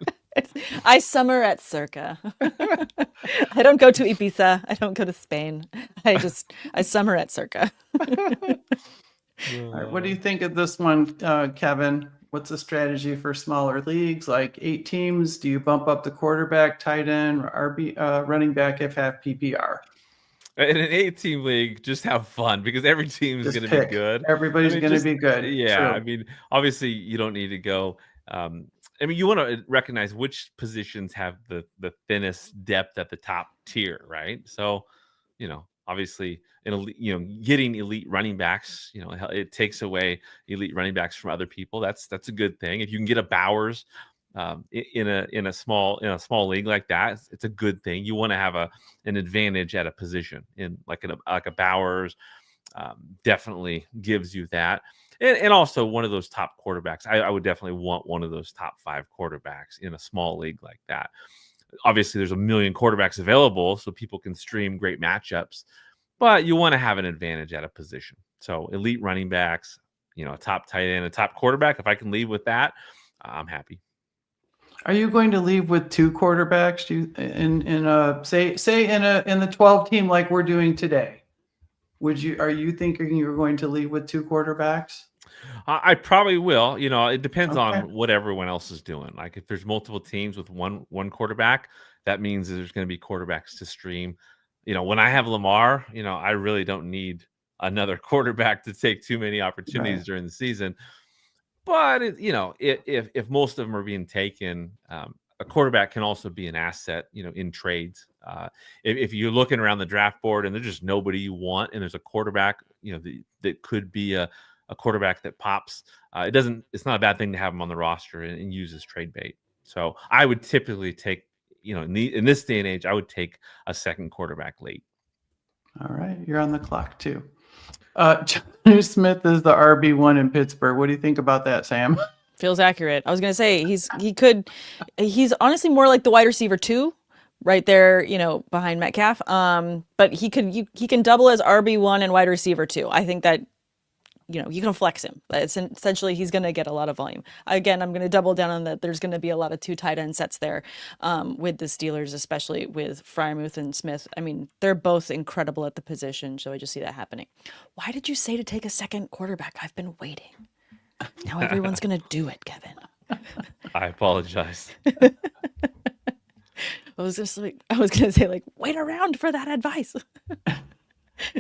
I summer at Circa. I don't go to Ibiza. I don't go to Spain. I summer at Circa. All right, what do you think of this one, Kevin? What's the strategy for smaller leagues, like 8 teams? Do you bump up the quarterback, tight end, or RB, running back if half PPR? In an 8-team league, just have fun, because every team is going to be good. Everybody's going to be good. Yeah, True. I mean, obviously, you don't need to go. You want to recognize which positions have the thinnest depth at the top tier, right? So, obviously, getting elite running backs, it takes away elite running backs from other people. That's a good thing. If you can get a Bowers in a small league like that, it's a good thing. You want to have an advantage at a position in like a Bowers. Definitely gives you that. And also one of those top quarterbacks. I would definitely want one of those top 5 quarterbacks in a small league like that. Obviously, there's a million quarterbacks available, so people can stream great matchups, but you want to have an advantage at a position. So elite running backs, a top tight end, a top quarterback. If I can leave with that, I'm happy. Are you going to leave with 2 quarterbacks in the 12 team like we're doing today? Are you thinking you're going to leave with 2 quarterbacks? I probably will. It depends on what everyone else is doing. Like, if there's multiple teams with one quarterback, that means there's going to be quarterbacks to stream. When I have Lamar, I really don't need another quarterback to take too many opportunities during the season. But if most of them are being taken, a quarterback can also be an asset, in trades. If you're looking around the draft board and there's just nobody you want, and there's a quarterback, that could be a quarterback that pops, it's not a bad thing to have him on the roster and use as trade bait. So I would typically take, in this day and age, I would take a second quarterback late. All right, you're on the clock too. Johnny Smith is the RB1 in Pittsburgh. What do you think about that, Sam? Feels accurate. I was gonna say he's honestly more like the wide receiver 2, right there, behind Metcalf. But he can double as RB1 and wide receiver 2. I think that you can flex him. It's essentially he's going to get a lot of volume. Again, I'm going to double down on that. There's going to be a lot of 2 tight end sets there with the Steelers, especially with Freiermuth and Smith. I mean, they're both incredible at the position, so I just see that happening. Why did you say to take a second quarterback? I've been waiting. Now everyone's going to do it, Kevin. I apologize. I was going to say, wait around for that advice.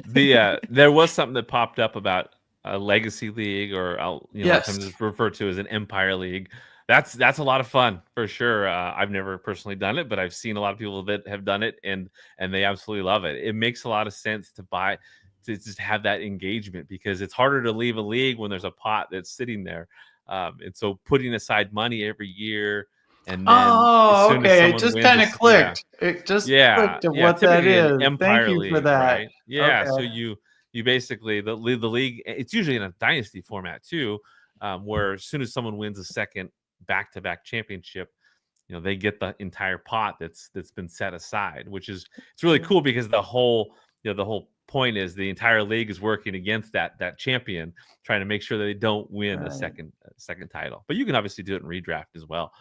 There was something that popped up about a legacy league, or sometimes it's referred to as an empire league. That's a lot of fun for sure. I've never personally done it, but I've seen a lot of people that have done it, and they absolutely love it. It makes a lot of sense to just have that engagement, because it's harder to leave a league when there's a pot that's sitting there. And so putting aside money every year And then as Oh, soon as okay. It someone just wins kind of clicked. It just clicked of what that typically an is. Thank Empire you for League, that. right? Yeah, so Okay. you basically the league. It's usually in a dynasty format too, where as soon as someone wins a second back-to-back championship, they get the entire pot that's been set aside, which is it's really cool because the whole point is the entire league is working against that champion, trying to make sure that they don't win a second title. But you can obviously do it in redraft as well.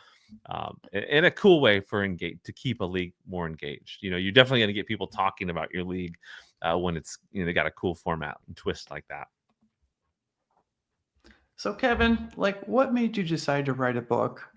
In a cool way to keep a league more engaged. You're definitely going to get people talking about your league when it's they got a cool format and twist like that. So Kevin, what made you decide to write a book?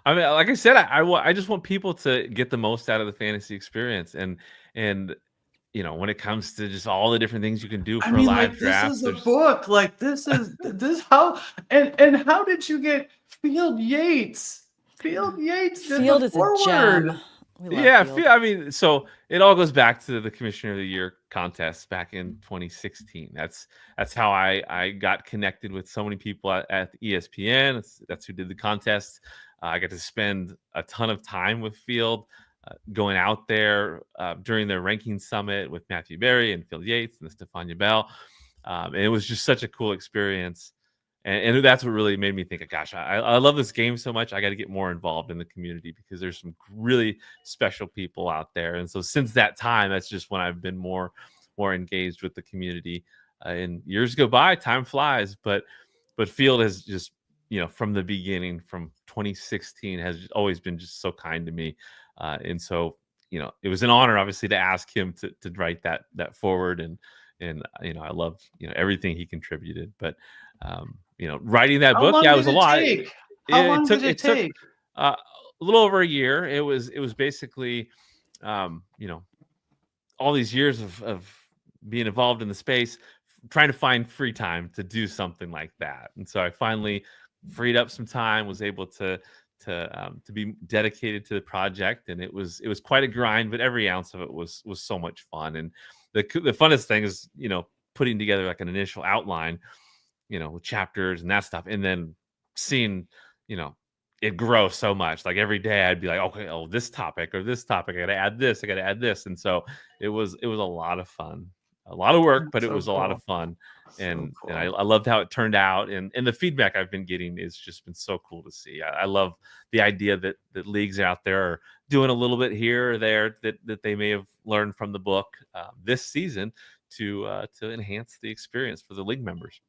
I mean, like I said, I just want people to get the most out of the fantasy experience, and when it comes to just all the different things you can do for a live draft. This is a book. This is how and how did you get Field Yates? Field Yates did Field the is a forward. gem. We love Field. I mean, so it all goes back to the Commissioner of the Year contest back in 2016. That's how I got connected with so many people at ESPN. That's who did the contest. I got to spend a ton of time with Field, going out there during their ranking summit with Matthew Berry and Field Yates and Stephania Bell. And it was just such a cool experience. And that's what really made me think, gosh, I love this game so much. I got to get more involved in the community because there's some really special people out there. And so since that time, that's just when I've been more engaged with the community. And years go by, time flies. But Field has just, from the beginning, from 2016, has always been just so kind to me. And so, it was an honor, obviously, to ask him to write that forward. And I love, everything he contributed. But, writing that book, it was a lot. How long did it take? A little over a year. It was basically, all these years of being involved in the space, trying to find free time to do something like that. And so I finally freed up some time, was able to be dedicated to the project, and it was quite a grind, but every ounce of it was so much fun. And the funnest thing is putting together like an initial outline, with chapters and that stuff, and then seeing it grow so much. Like every day I'd be like, okay, this topic or this topic, I gotta add this. And so it was a lot of fun, a lot of work, but it was a lot of fun. And I loved how it turned out, and the feedback I've been getting has just been so cool to see. I love the idea that leagues out there are doing a little bit here or there that they may have learned from the book this season to enhance the experience for the league members.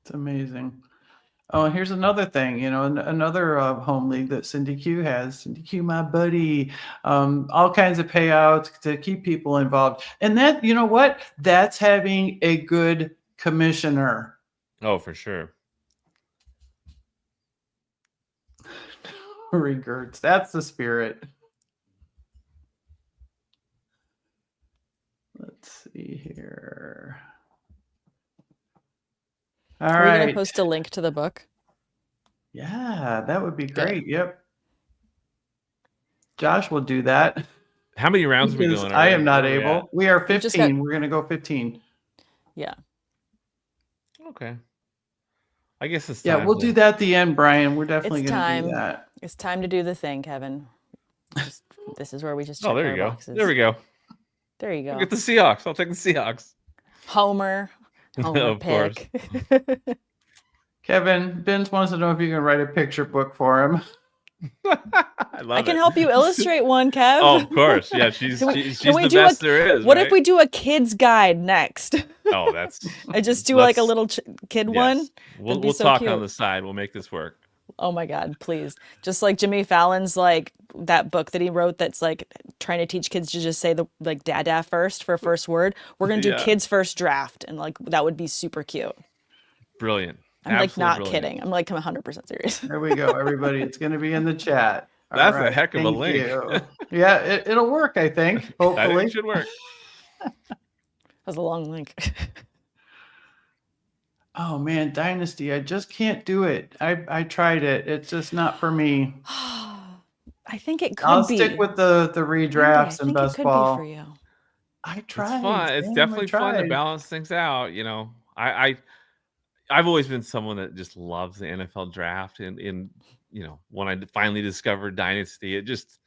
It's amazing. Oh, and here's another thing, another home league that Cindy Q has. Cindy Q, my buddy, all kinds of payouts to keep people involved. And that, you know what? That's having a good commissioner. Oh, for sure. Regerts. That's the spirit. Let's see here. All Are we right. going to post a link to the book? Yeah, that would be great. Yep. Josh will do that. How many rounds are we going? I am not able. We are 15. We're going to go 15. Yeah. Okay. I guess it's time. Yeah, we'll do that at the end, Brian. We're definitely going to do that. It's time to do the thing, Kevin. This is where we just check there you go. boxes. There we go. There you go. I'll get the Seahawks. I'll take the Seahawks. Homer of pick. Course. Kevin, Vince wants to know if you can write a picture book for him. I can help you illustrate one, Kev. Oh, of course. Yeah, she's the best there is. What if we do a kid's guide next? Oh, that's. I just do like a little kid one. We'll talk on the side. We'll make this work. Oh my God, please. Just like Jimmy Fallon's like that book that he wrote that's like trying to teach kids to just say the like dada first for first word. We're going to do kids first draft, and like that would be super cute. Brilliant. I'm like not kidding. I'm like 100% serious. There we go, everybody. It's going to be in the chat. That's a heck of a link. Yeah, it'll work, I think. Hopefully. I think it should work. That's a long link. Oh man, Dynasty. I just can't do it. I tried it. It's just not for me. I think it could be. I'll stick with the redrafts and best ball. Could be for you. I tried. It's fun. It's definitely fun to balance things out. I've always been someone that just loves the NFL draft, and when I finally discovered Dynasty, it just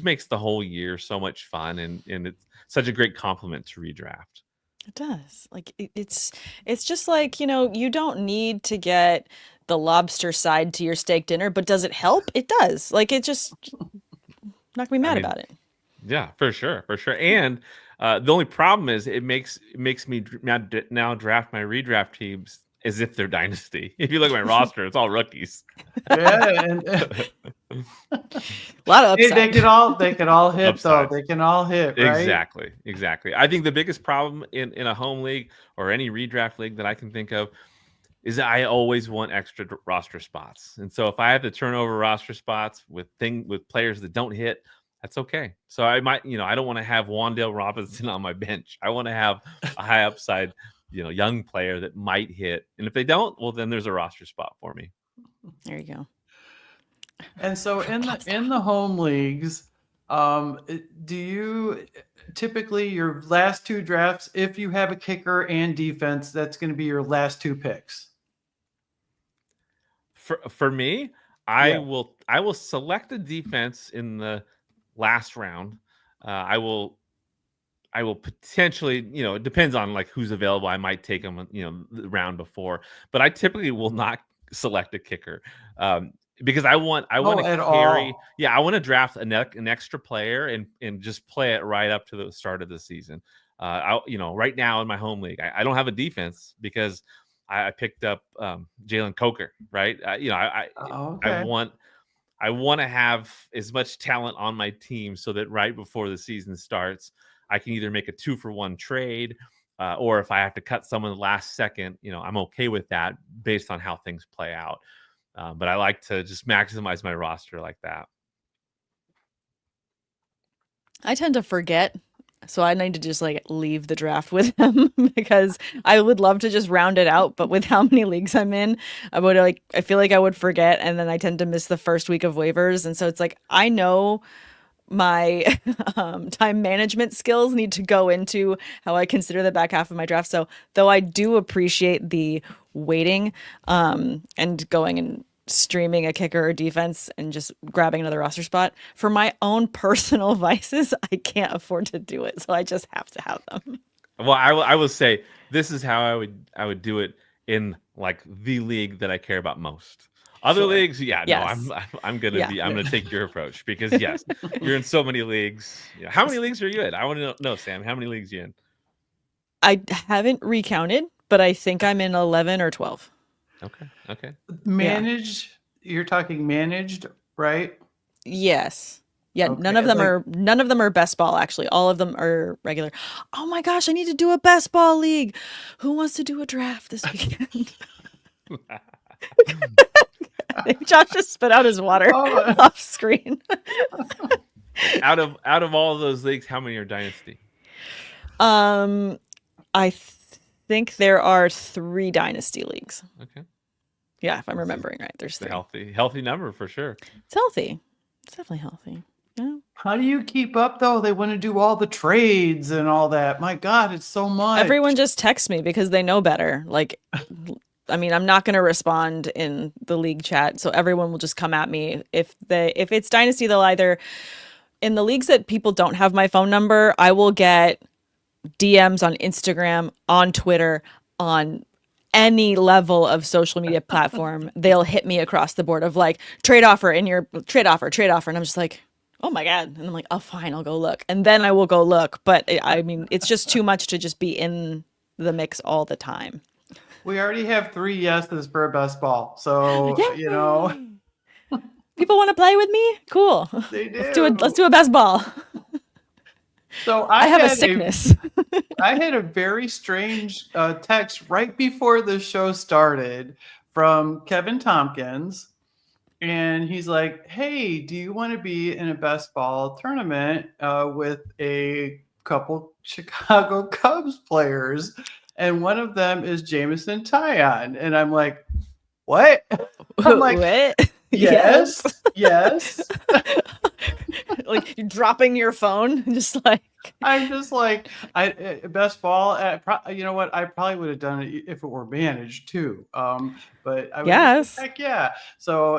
makes the whole year so much fun, and it's such a great compliment to redraft. It does. Like it's just like, you don't need to get the lobster side to your steak dinner, but does it help? It does. Like it just not gonna be mad about it. Yeah, for sure. And the only problem is it makes me now draft my redraft teams as if they're Dynasty. If you look at my roster, it's all rookies. Yeah, and A lot of upside. they can all hit Upside. though. They can all hit, right? Exactly. I think the biggest problem in a home league or any redraft league that I can think of is that I always want extra roster spots. And so if I have to turn over roster spots with players that don't hit, that's okay. So I might, I don't want to have Wan'Dale Robinson on my bench. I want to have a high upside, young player that might hit. And if they don't, well, then there's a roster spot for me. There you go. And so in the home leagues, do you typically your last two drafts, if you have a kicker and defense, that's going to be your last two picks? For me, I will select a defense in the last round. I will potentially, it depends on like who's available. I might take them, the round before, but I typically will not select a kicker because I want to carry. Yeah, I want to draft an extra player and just play it right up to the start of the season. Right now in my home league, I don't have a defense because I picked up Jalen Coker. Right, I want to have as much talent on my team so that right before the season starts, I can either make a 2-for-1 trade, or if I have to cut someone the last second, I'm okay with that based on how things play out. But I like to just maximize my roster like that. I tend to forget, so I need to just like leave the draft with them because I would love to just round it out, but with how many leagues I'm in, I feel like I would forget, and then I tend to miss the first week of waivers, and so it's like I know my time management skills need to go into how I consider the back half of my draft. So though I do appreciate the waiting and going and streaming a kicker or defense and just grabbing another roster spot, for my own personal vices, I can't afford to do it. So I just have to have them. Well, I will say this is how I would do it in like the league that I care about most. Other leagues, yes. No, I'm gonna take your approach because yes, you're in so many leagues. Yeah. How many leagues are you in? I want to know, Sam. How many leagues are you in? I haven't recounted, but I think I'm in 11 or 12. Okay. Managed. Yeah. You're talking managed, right? Yes. Yeah. Okay. None of them are best ball. Actually, all of them are regular. Oh my gosh, I need to do a best ball league. Who wants to do a draft this weekend? Josh just spit out his water off screen. out of all of those leagues, how many are Dynasty? I think there are 3 Dynasty leagues. Okay. Yeah, if I'm remembering right, there's 3. Healthy number for sure. It's healthy. It's definitely healthy. Yeah. How do you keep up though? They want to do all the trades and all that. My God, it's so much. Everyone just texts me because they know better. Like. I mean, I'm not going to respond in the league chat, so everyone will just come at me. If it's Dynasty, they'll either, in the leagues that people don't have my phone number, I will get DMs on Instagram, on Twitter, on any level of social media platform. They'll hit me across the board of like, trade offer, and trade offer. And I'm just like, oh my God. And I'm like, oh, fine, I'll go look. And then I will go look. But I mean, it's just too much to just be in the mix all the time. We already have 3 yeses for a best ball. So, people want to play with me? Cool. They do. Let's do a best ball. So I have a sickness. I had a very strange text right before the show started from Kevin Tompkins. And he's like, hey, do you want to be in a best ball tournament with a couple Chicago Cubs players? And one of them is Jameson Taillon. And I'm like, what? I'm like, what? Yes. Like you're dropping your phone, just like I'm just like, best ball. You know what? I probably would have done it if it were managed too. But I would just yes. heck yeah. So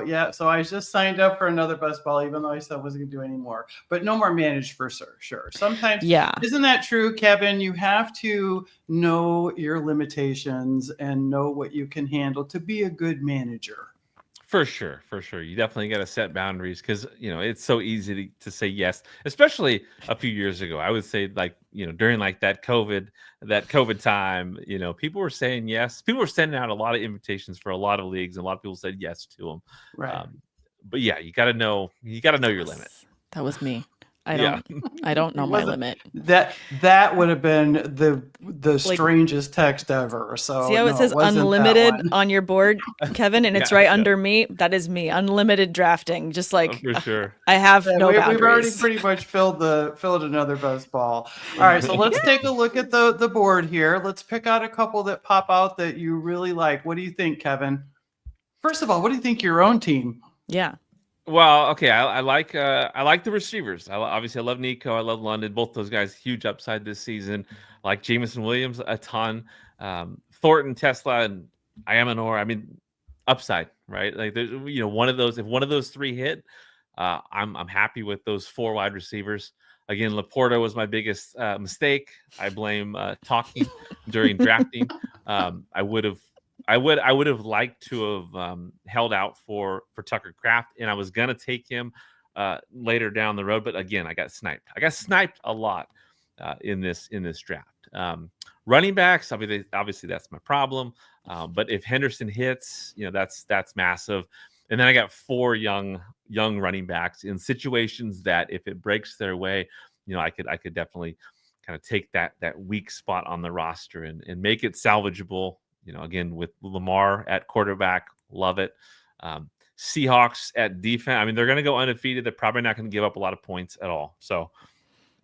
I just signed up for another best ball, even though I said I wasn't gonna do any more. But no more managed for sure. Sometimes, Yeah. isn't that true, Kevin? You have to know your limitations and know what you can handle to be a good manager. For sure. You definitely got to set boundaries because, it's so easy to say yes, especially a few years ago. I would say during like that COVID time, people were saying yes. People were sending out a lot of invitations for a lot of leagues and a lot of people said yes to them. Right. But yeah, you got to know your limit. That was me. I don't know my limit. That would have been the strangest text ever. So see how it says unlimited on your board, Kevin, and it's right under me. That is me. Unlimited drafting. Just like for sure. I have no boundaries. We've already pretty much filled another best ball. All right, so let's take a look at the board here. Let's pick out a couple that pop out that you really like. What do you think, Kevin? First of all, what do you think of your own team? Yeah. Well, okay, I like the receivers. Obviously, I love Nico. I love London. Both those guys, huge upside this season. I like Jameson Williams a ton. Thornton, Tesla, and Iamanor. I mean, upside, right? Like there's one of those. If one of those three hit, I'm happy with those four wide receivers. Again, Laporta was my biggest mistake. I blame talking during drafting. I would have liked to have held out for Tucker Kraft, and I was gonna take him later down the road, but again, I got sniped. I got sniped a lot in this draft. Running backs, obviously that's my problem. But if Henderson hits, that's massive. And then I got four young running backs in situations that if it breaks their way, I could definitely kind of take that weak spot on the roster and make it salvageable. Again, with Lamar at quarterback, love it. Seahawks at defense. I mean, they're going to go undefeated. They're probably not going to give up a lot of points at all. So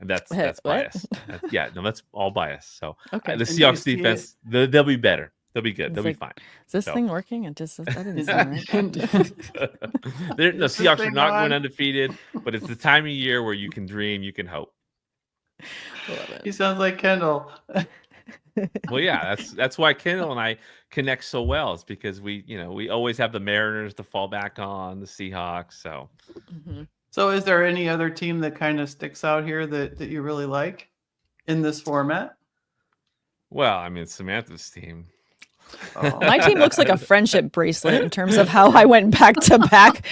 that's bias. That's all bias. So okay. The Seahawks defense, they'll be better. They'll be good. They'll be fine. Is this thing working? It just that didn't sound right. The Seahawks are not going undefeated, but it's the time of year where you can dream, you can hope. He sounds like Kendall. Well, yeah, that's why Kendall and I connect so well. It's because we always have the Mariners to fall back on, the Seahawks. So, So is there any other team that kind of sticks out here that you really like in this format? Well, I mean, Samantha's team. Oh. My team looks like a friendship bracelet in terms of how I went back to back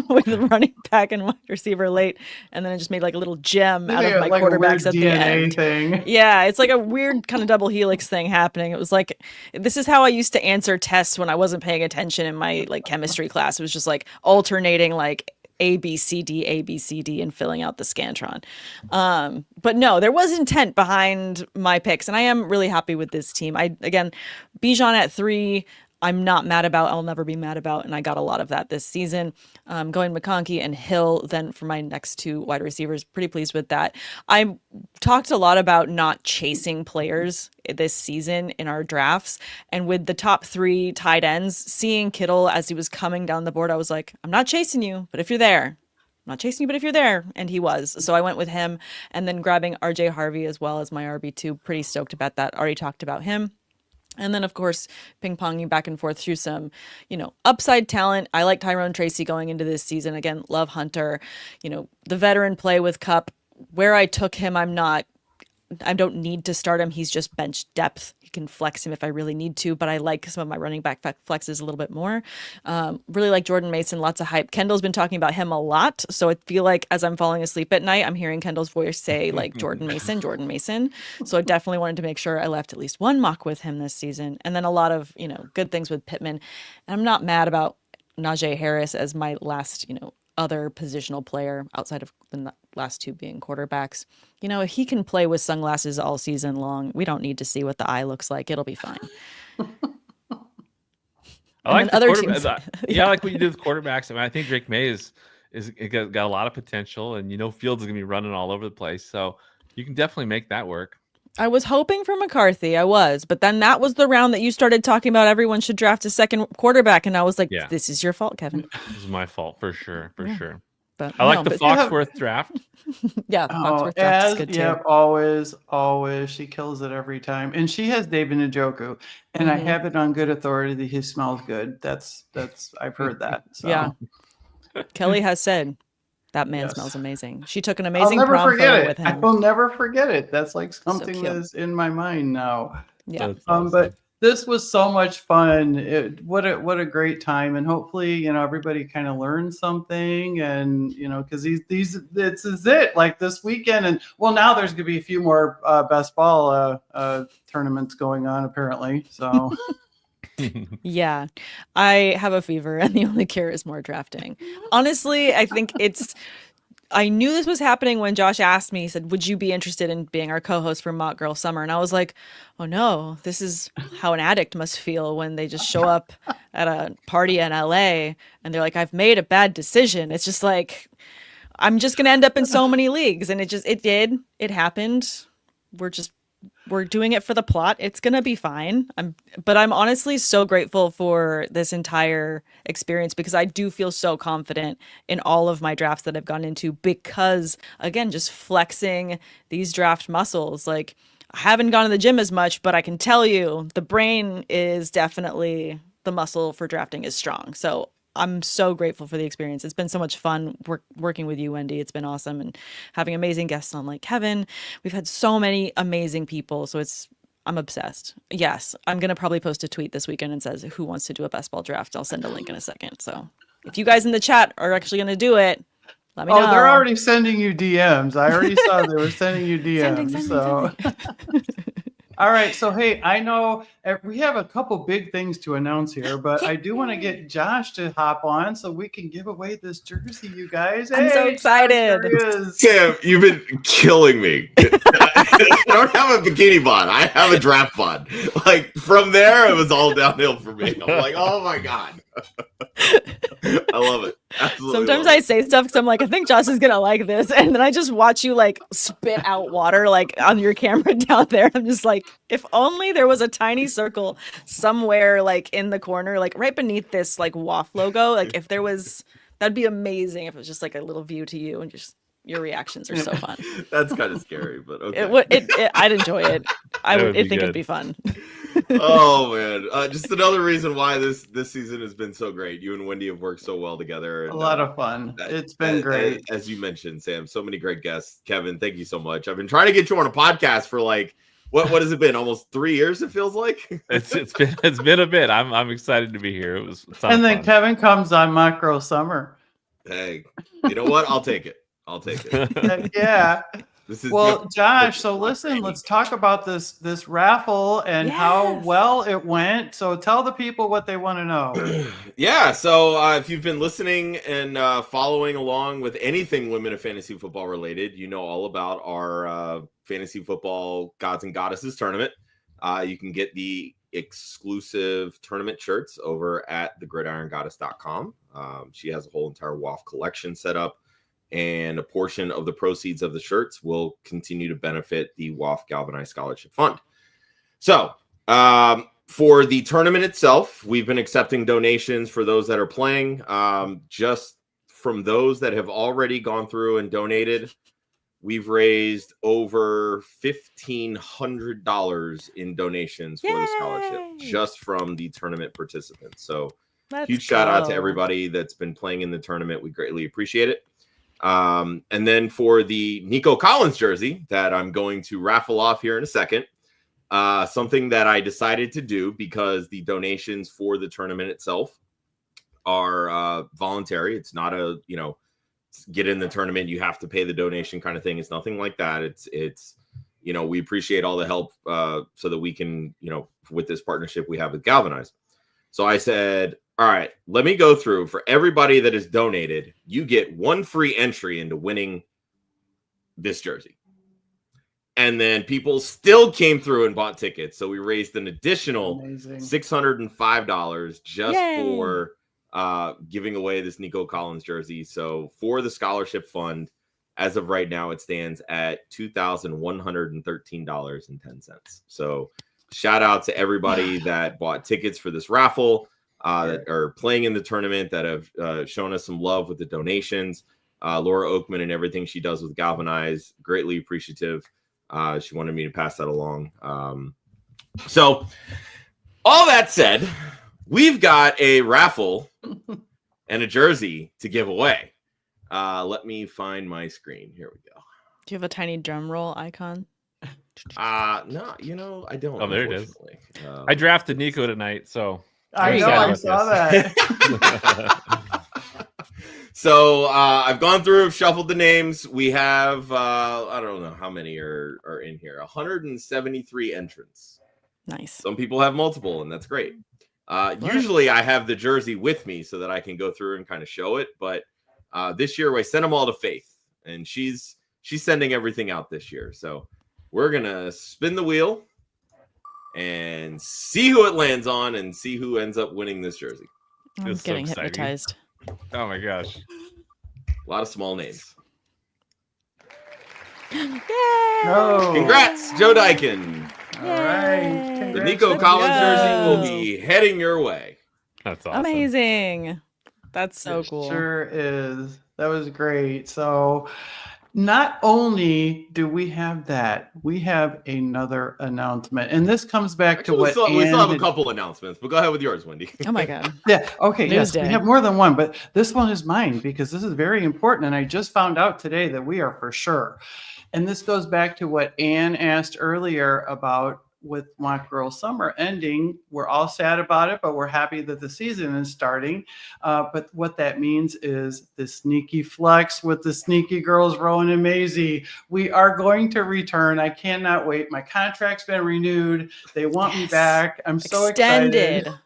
with the running back and wide receiver late, and then I just made like a little gem out of my quarterbacks at the end. Thing. Yeah, it's like a weird kind of double helix thing happening. It was like this is how I used to answer tests when I wasn't paying attention in my like chemistry class. It was just like alternating like A, B, C, D, and filling out the Scantron. But no, there was intent behind my picks, and I am really happy with this team. Bijan at 3, I'm not mad about. I'll never be mad about, and I got a lot of that this season. Going McConkey and Hill then for my next two wide receivers. Pretty pleased with that. I talked a lot about not chasing players this season in our drafts, and with the top 3 tight ends, seeing Kittle as he was coming down the board, I was like, I'm not chasing you, but if you're there. I'm not chasing you, but if you're there. And he was. So I went with him, and then grabbing RJ Harvey as well as my RB2. Pretty stoked about that. Already talked about him. And then, of course, ping-ponging back and forth through some, upside talent. I like Tyrone Tracy going into this season. Again, love Hunter. The veteran play with Kupp. Where I took him, I don't need to start him. He's just bench depth. You can flex him if I really need to, but I like some of my running back flexes a little bit more. Really like Jordan Mason, lots of hype. Kendall's been talking about him a lot, so I feel like as I'm falling asleep at night, I'm hearing Kendall's voice say like Jordan Mason. So I definitely wanted to make sure I left at least one mock with him this season. And then a lot of, good things with Pittman. And I'm not mad about Najee Harris as my last, other positional player outside of the last 2 being quarterbacks. If he can play with sunglasses all season long, we don't need to see what the eye looks like. It'll be fine. I like other teams. Yeah, I like what you did with quarterbacks. I mean, I think Drake May is got a lot of potential, and Fields is gonna be running all over the place. So you can definitely make that work. I was hoping for McCarthy. But then that was the round that you started talking about everyone should draft a second quarterback. And I was like, This is your fault, Kevin. This is my fault for sure. But I like no, the but Foxworth draft. yeah, the Foxworth draft is good too. Yep, always. She kills it every time. And she has David Njoku. And I Mhm. have it on good authority that he smells good. That's I've heard that. So Yeah. Kelly has said that man Yes. smells amazing. She took an I'll amazing never prom forget photo it. with I him. will never forget it. That's like something cute. that's in my mind now. Yeah. That's awesome. But this was so much fun. What a great time, and hopefully, everybody kind of learned something, and because this is it. Like this weekend, and well, now there's gonna be a few more best ball tournaments going on apparently. So Yeah, I have a fever and the only cure is more drafting. Honestly, I think I knew this was happening when Josh asked me, he said, would you be interested in being our co-host for Mock Girl Summer? And I was like, oh no, this is how an addict must feel when they just show up at a party in LA and they're like, I've made a bad decision. It's just like, I'm just going to end up in so many leagues. And it happened. We're doing it for the plot. It's going to be fine. But I'm honestly so grateful for this entire experience because I do feel so confident in all of my drafts that I've gone into because, again, just flexing these draft muscles. Like, I haven't gone to the gym as much, but I can tell you the brain is definitely the muscle for drafting is strong. So I'm so grateful for the experience. It's been so much fun working with you, Wendi. It's been awesome. And having amazing guests on like Kevin. We've had so many amazing people. So I'm obsessed. Yes, I'm going to probably post a tweet this weekend and says, who wants to do a best ball draft? I'll send a link in a second. So if you guys in the chat are actually going to do it, let me know. they're already sending you DMs. I already saw they were sending you DMs. Sending. All right. So, hey, I know we have a couple big things to announce here, but I do want to get Josh to hop on so we can give away this jersey, you guys. I'm so excited. There he is. Sam, you've been killing me. I don't have a bikini bod. I have a draft bod. Like, from there, it was all downhill for me. I'm like, oh, my God. I love it. Absolutely. Sometimes I say stuff because I'm like, I think Josh is going to like this. And then I just watch you like spit out water like on your camera down there. I'm just like, if only there was a tiny circle somewhere like in the corner, like right beneath this like WOF logo. Like if there was, that'd be amazing if it was just like a little view to you and just your reactions are so fun. That's kind of scary, but okay. I'd enjoy it. I That would would be think good. it'd be fun. Oh man, just another reason why this season has been so great. You and Wendi have worked so well together. And, A lot of fun. It's been great. As you mentioned, Sam, so many great guests. Kevin, thank you so much. I've been trying to get you on a podcast for like what has it been? Almost 3 years. It feels like It's been a bit. I'm excited to be here. It was a ton And of then fun. Kevin comes on Mock Girl Summer. Hey, you know what? I'll take it. Yeah. This is Well, good. Josh, so listen, let's talk about this raffle and how Yes. well it went. So tell the people what they want to know. Yeah, so if you've been listening and following along with anything Women of Fantasy Football related, you know all about our Fantasy Football Gods and Goddesses tournament. You can get the exclusive tournament shirts over at thegridirongoddess.com. She has a whole entire WOF collection set up, and a portion of the proceeds of the shirts will continue to benefit the WOF Galvanized Scholarship Fund. So, for the tournament itself, we've been accepting donations for those that are playing. Just from those that have already gone through and donated, we've raised over $1,500 in donations for the scholarship Yay! just from the tournament participants. So, Let's huge shout out to go. everybody that's been playing in the tournament. We greatly appreciate it. And then for the Nico Collins jersey that I'm going to raffle off here in a second, something that I decided to do because the donations for the tournament itself are voluntary. It's not a, get in the tournament, you have to pay the donation kind of thing. It's nothing like that. It's we appreciate all the help so that we can, with this partnership we have with Galvanize. So I said, all right, let me go through for everybody that has donated. You get one free entry into winning this jersey. And then people still came through and bought tickets. So we raised an additional Amazing. $605 just Yay. for giving away this Nico Collins jersey. So for the scholarship fund, as of right now, it stands at $2,113.10. So shout out to everybody that bought tickets for this raffle, that are playing in the tournament, that have shown us some love with the donations. Laura Oakman and everything she does with Galvanize. Greatly appreciative. She wanted me to pass that along. So all that said, we've got a raffle and a jersey to give away. Let me find my screen. Here we go. Do you have a tiny drum roll icon? No, I don't. Oh, there it is. unfortunately. I drafted Nico tonight, so I you know, go. I saw that. So I've gone through, shuffled the names. We have I don't know how many are in here. 173 entrants. Nice. Some people have multiple, and that's great. Usually I have the jersey with me so that I can go through and kind of show it. But this year I sent them all to Faith, and she's sending everything out this year. So we're gonna spin the wheel and see who it lands on and see who ends up winning this jersey. I'm It's so getting exciting. hypnotized. Oh my gosh. A lot of small names. Yay! No. Congrats, Joe Dykin. All right. Yay! The Nico Let's Collins go. jersey will be heading your way. That's awesome. Amazing. That's so It cool. Sure is. That was great. So not only do we have that, we have another announcement. And this comes back to Actually, what we still have Ann a had- couple announcements, but go ahead with yours, Wendi. Oh my god. Yeah. Okay. News Yes. day. We have more than one, but this one is mine because this is very important. And I just found out today that we are for sure. And this goes back to what Ann asked earlier about with Mock Girl Summer ending. We're all sad about it, but we're happy that the season is starting. But what that means is the sneaky flex with the sneaky girls, Rowan and Maisie. We are going to return. I cannot wait. My contract's been renewed. They want me Yes. back. I'm so Extended. excited.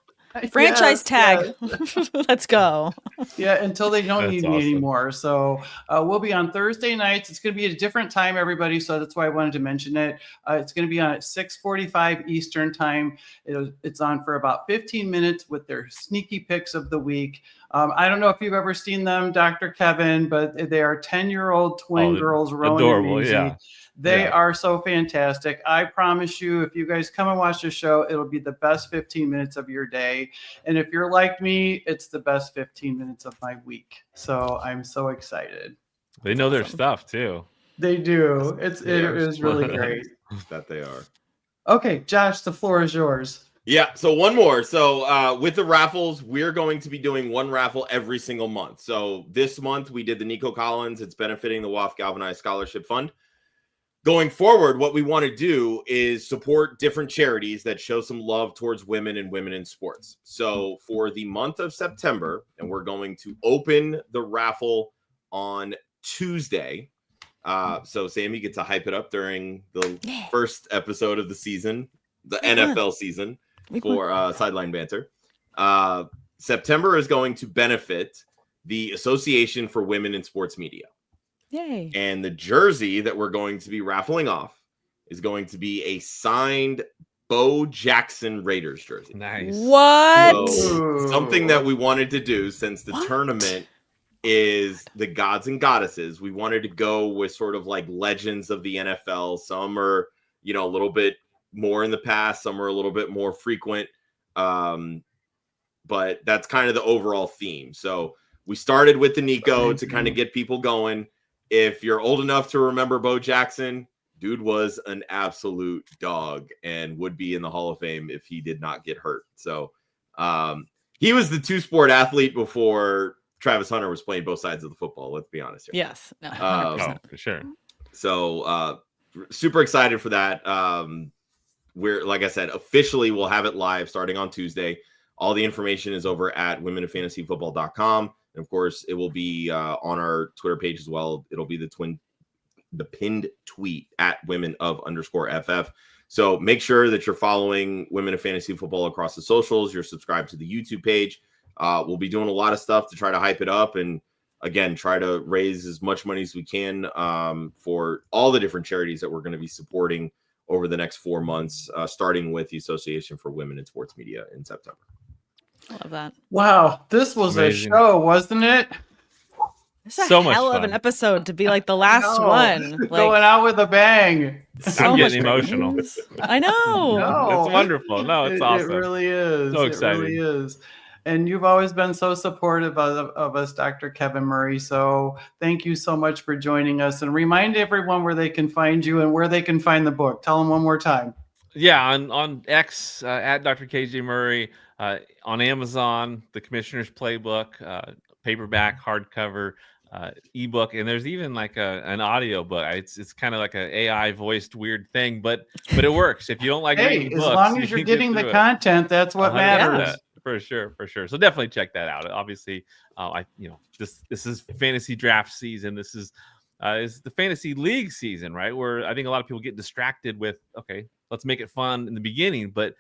Franchise Yes, tag. yes. Let's go. Yeah, until they don't That's need awesome. me anymore. So we'll be on Thursday nights. It's going to be at a different time, everybody. So that's why I wanted to mention it. It's going to be on at 6:45 Eastern time. It's on for about 15 minutes with their sneaky picks of the week. I don't know if you've ever seen them, Dr. Kevin, but they are 10-year-old twin girls, Rowan adorable, and Maisie. yeah. They Yeah. are so fantastic. I promise you, if you guys come and watch the show, it'll be the best 15 minutes of your day. And if you're like me, it's the best 15 minutes of my week. So I'm so excited. They know their stuff too. They do. It They are is really great. That they are. Okay, Josh, the floor is yours. Yeah, so one more. So with the raffles, we're going to be doing one raffle every single month. So this month we did the Nico Collins. It's benefiting the WAF Galvanized Scholarship Fund. Going forward, what we want to do is support different charities that show some love towards women and women in sports. So for the month of September, and we're going to open the raffle on Tuesday. So Sam, you get to hype it up during the first episode of the season, the NFL season for Sideline Banter. September is going to benefit the Association for Women in Sports Media. Yay. And the jersey that we're going to be raffling off is going to be a signed Bo Jackson Raiders jersey. Nice. What? So, something that we wanted to do since the tournament is the gods and goddesses. We wanted to go with sort of like legends of the NFL. Some are, a little bit more in the past. Some are a little bit more frequent. But that's kind of the overall theme. So we started with the Nico to kind of get people going. If you're old enough to remember Bo Jackson, dude was an absolute dog and would be in the Hall of Fame if he did not get hurt. So he was the two-sport athlete before Travis Hunter was playing both sides of the football. Let's be honest here. Yes. No, 100%. For sure. So super excited for that. We're, like I said, officially we'll have it live starting on Tuesday. All the information is over at womenoffantasyfootball.com. And of course, it will be on our Twitter page as well. It'll be the pinned tweet at women_FF. So make sure that you're following Women of Fantasy Football across the socials. You're subscribed to the YouTube page. We'll be doing a lot of stuff to try to hype it up and, again, try to raise as much money as we can for all the different charities that we're going to be supporting over the next 4 months, starting with the Association for Women in Sports Media in September. I love that. Wow, this was Amazing. a show, wasn't it? It's a So much hell of fun. an episode to be like the last No. one. Like, Going out with a bang. so I'm much getting emotional. news. I know. No. It's wonderful. No, it's It awesome. really is. So It exciting. really is. And you've always been so supportive of us, Dr. Kevin Murray. So thank you so much for joining us. And remind everyone where they can find you and where they can find the book. Tell them one more time. Yeah, on X at Dr. KJ Murray, on Amazon, the Commissioner's Playbook, paperback, hardcover, ebook, and there's even like an audio book. It's kind of like an AI voiced weird thing, but it works. If you don't like Hey, reading as books, long you as you're can get getting the through it. content, that's what 100%. matters. For sure. So definitely check that out. Obviously, this is fantasy draft season. This is the fantasy league season, right? Where I think a lot of people get distracted with, okay, let's make it fun in the beginning, but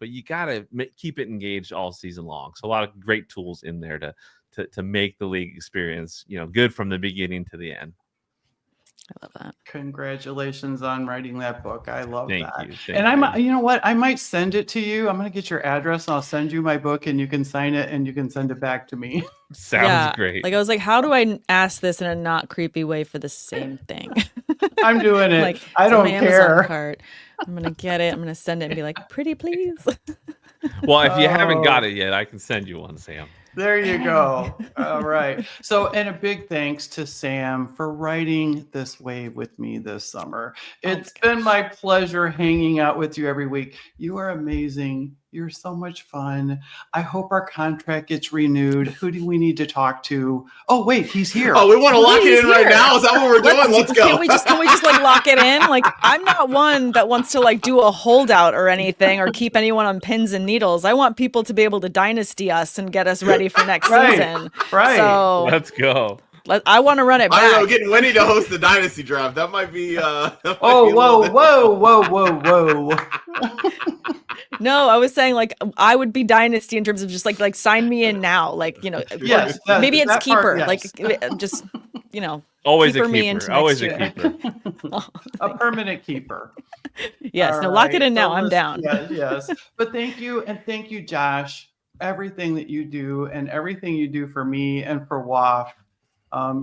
you gotta keep it engaged all season long. So a lot of great tools in there to make the league experience, good from the beginning to the end. I love that. Congratulations on writing that book. I love that. Thank you. And you know what? I might send it to you. I'm going to get your address and I'll send you my book and you can sign it and you can send it back to me. Sounds great. Like I was like, how do I ask this in a not creepy way for the same thing? I'm doing it. Like, I don't my care. Amazon cart. I'm going to get it. I'm going to send it and be like, pretty please. Well, if you haven't got it yet, I can send you one, Sam. There you go. All right. So, and a big thanks to Sam for writing this wave with me this summer. It's been my pleasure hanging out with you every week. You are amazing. You're so much fun. I hope our contract gets renewed. Who do we need to talk to? Oh, wait, he's here. Oh, we want to lock it in right now? Is that what we're doing? Let's go. Can we just like lock it in? Like, I'm not one that wants to like do a holdout or anything or keep anyone on pins and needles. I want people to be able to dynasty us and get us ready for next season. Right. So let's go. I want to run it back. I don't know, getting Wendi to host the dynasty draft. That might be whoa. No, I was saying like I would be dynasty in terms of just like sign me in now. Like, yes, maybe it's keeper. Part, yes. Like just, always keeper a me keeper. into Always next a year. keeper. A permanent keeper. Yes, All no, lock it right. in now. So I'm down. Yes. But thank you. And thank you, Josh. Everything that you do and everything you do for me and for WAF.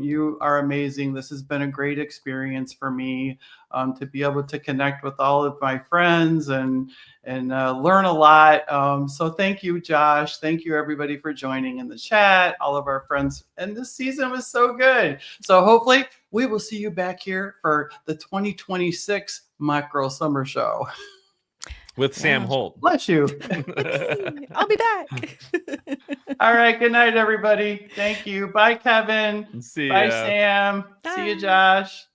You are amazing. This has been a great experience for me to be able to connect with all of my friends and learn a lot. So thank you, Josh. Thank you, everybody, for joining in the chat, all of our friends. And this season was so good. So hopefully we will see you back here for the 2026 Mock Girl Summer Show. With Sam Holt. Bless you. I'll be back. All right. Good night, everybody. Thank you. Bye, Kevin. See Bye, ya. Sam. Bye. See you, Josh.